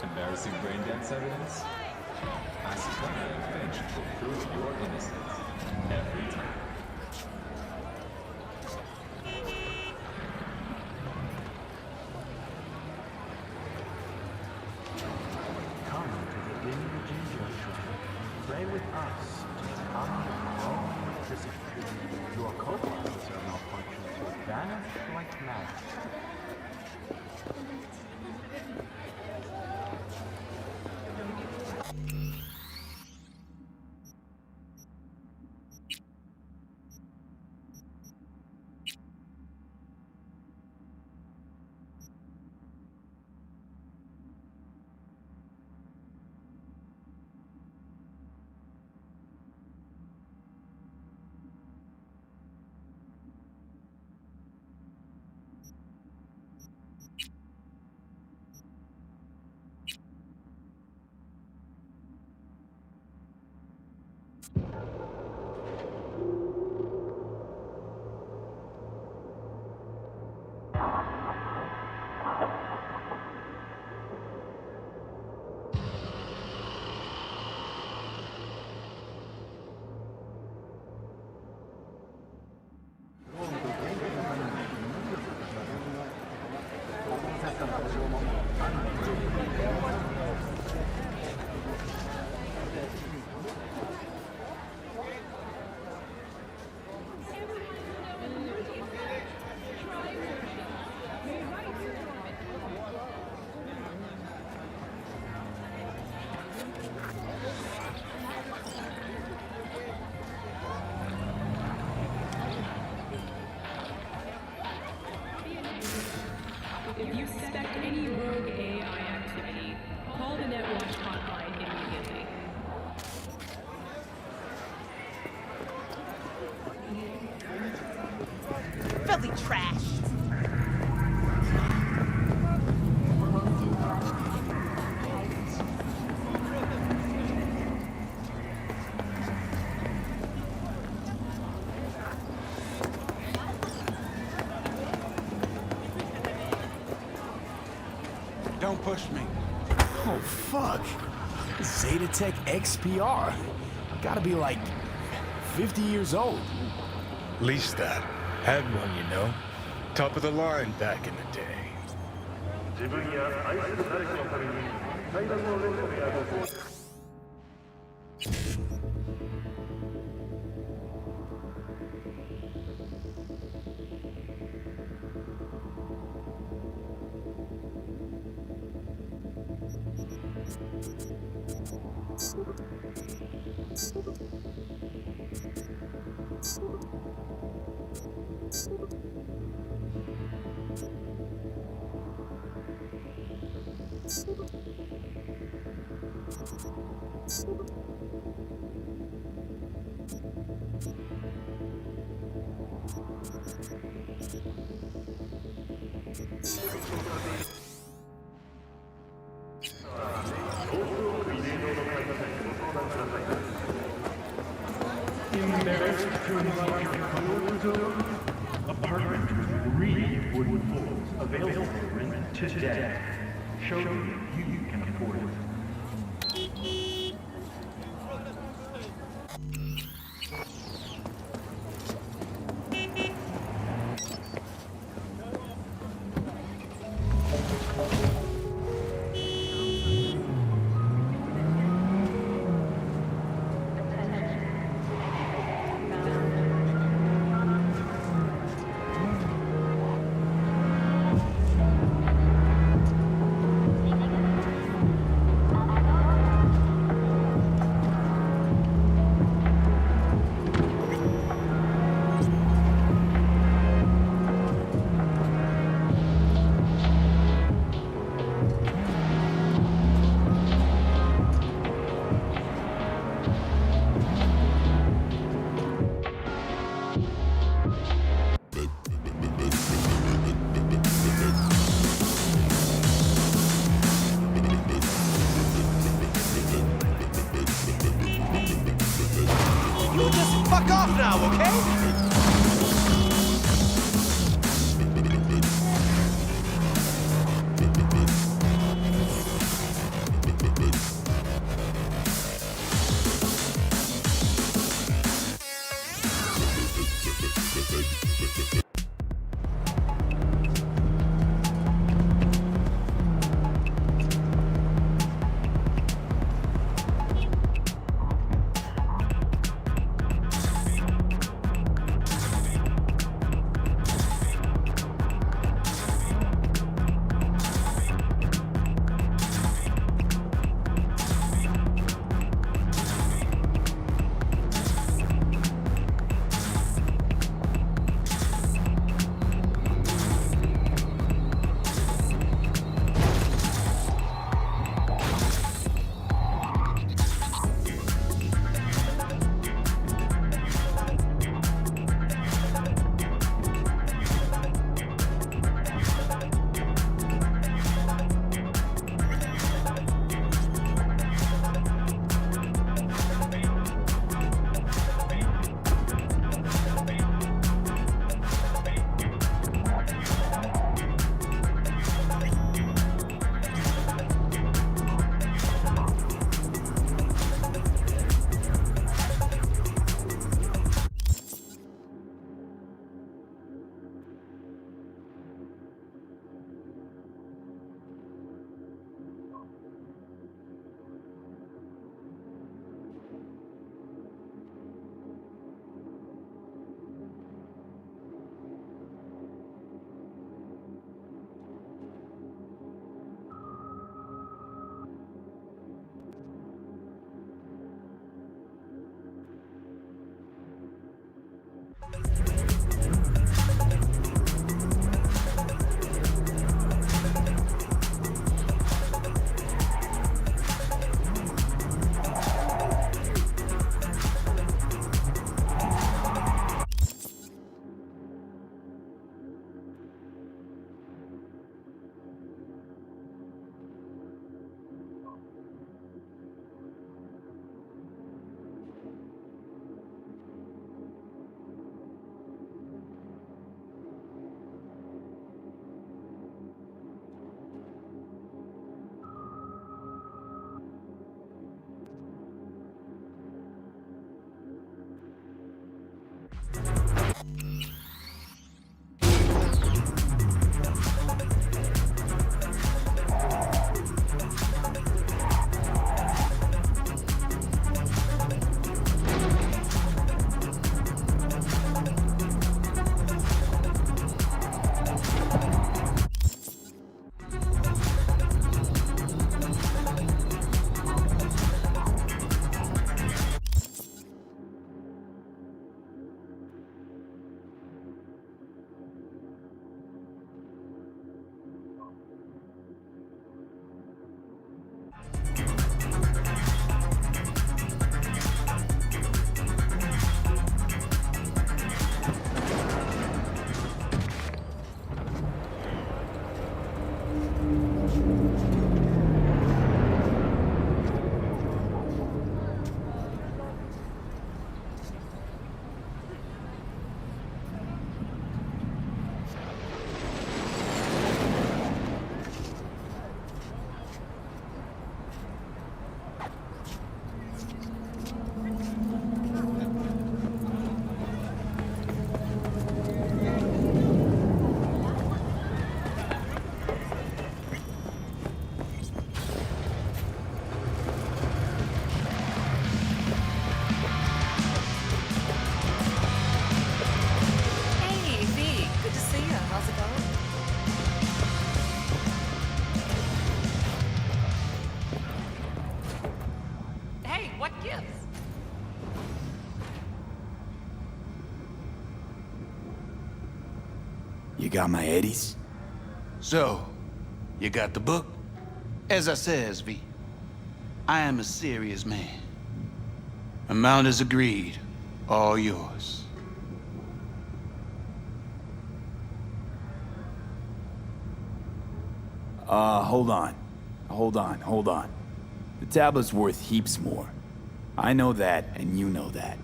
Embarrassing brain dance evidence? Ask Connor and Finch will prove your innocence. Every time. Come to the individual shrine. Pray with us to become your own electricity. Your co-workers are malfunctions will vanish like magic. If you suspect any rogue AI activity, call the Netwatch hotline immediately. Filthy trash! Don't push me. Oh, fuck. Zetatech XPR. Gotta be like 50 years old. Least that. Had one, you know. Top of the line back in the day. Apartment with 3 wooden floors available for rent today. Show you can afford it. You just fuck off now, okay? You got my eddies? So, you got the book? As I says, V, I am a serious man. Amount is agreed. All yours. Hold on. Hold on. The tablet's worth heaps more. I know that, and you know that.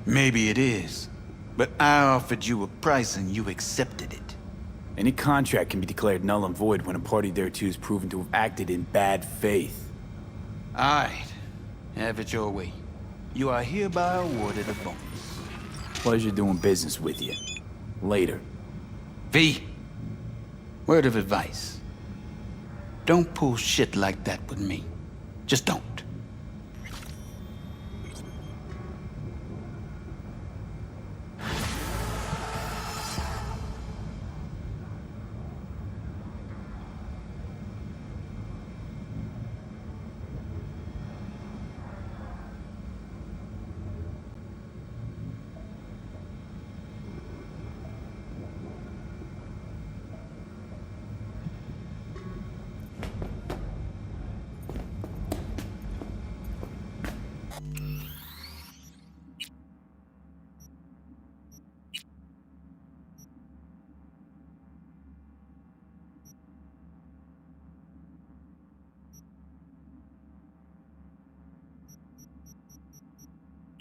Maybe it is, but I offered you a price and you accepted it. Any contract can be declared null and void when a party thereto is proven to have acted in bad faith. Alright. Have it your way. You are hereby awarded a bonus. Pleasure doing business with you. Later. V, word of advice. Don't pull shit like that with me. Just don't.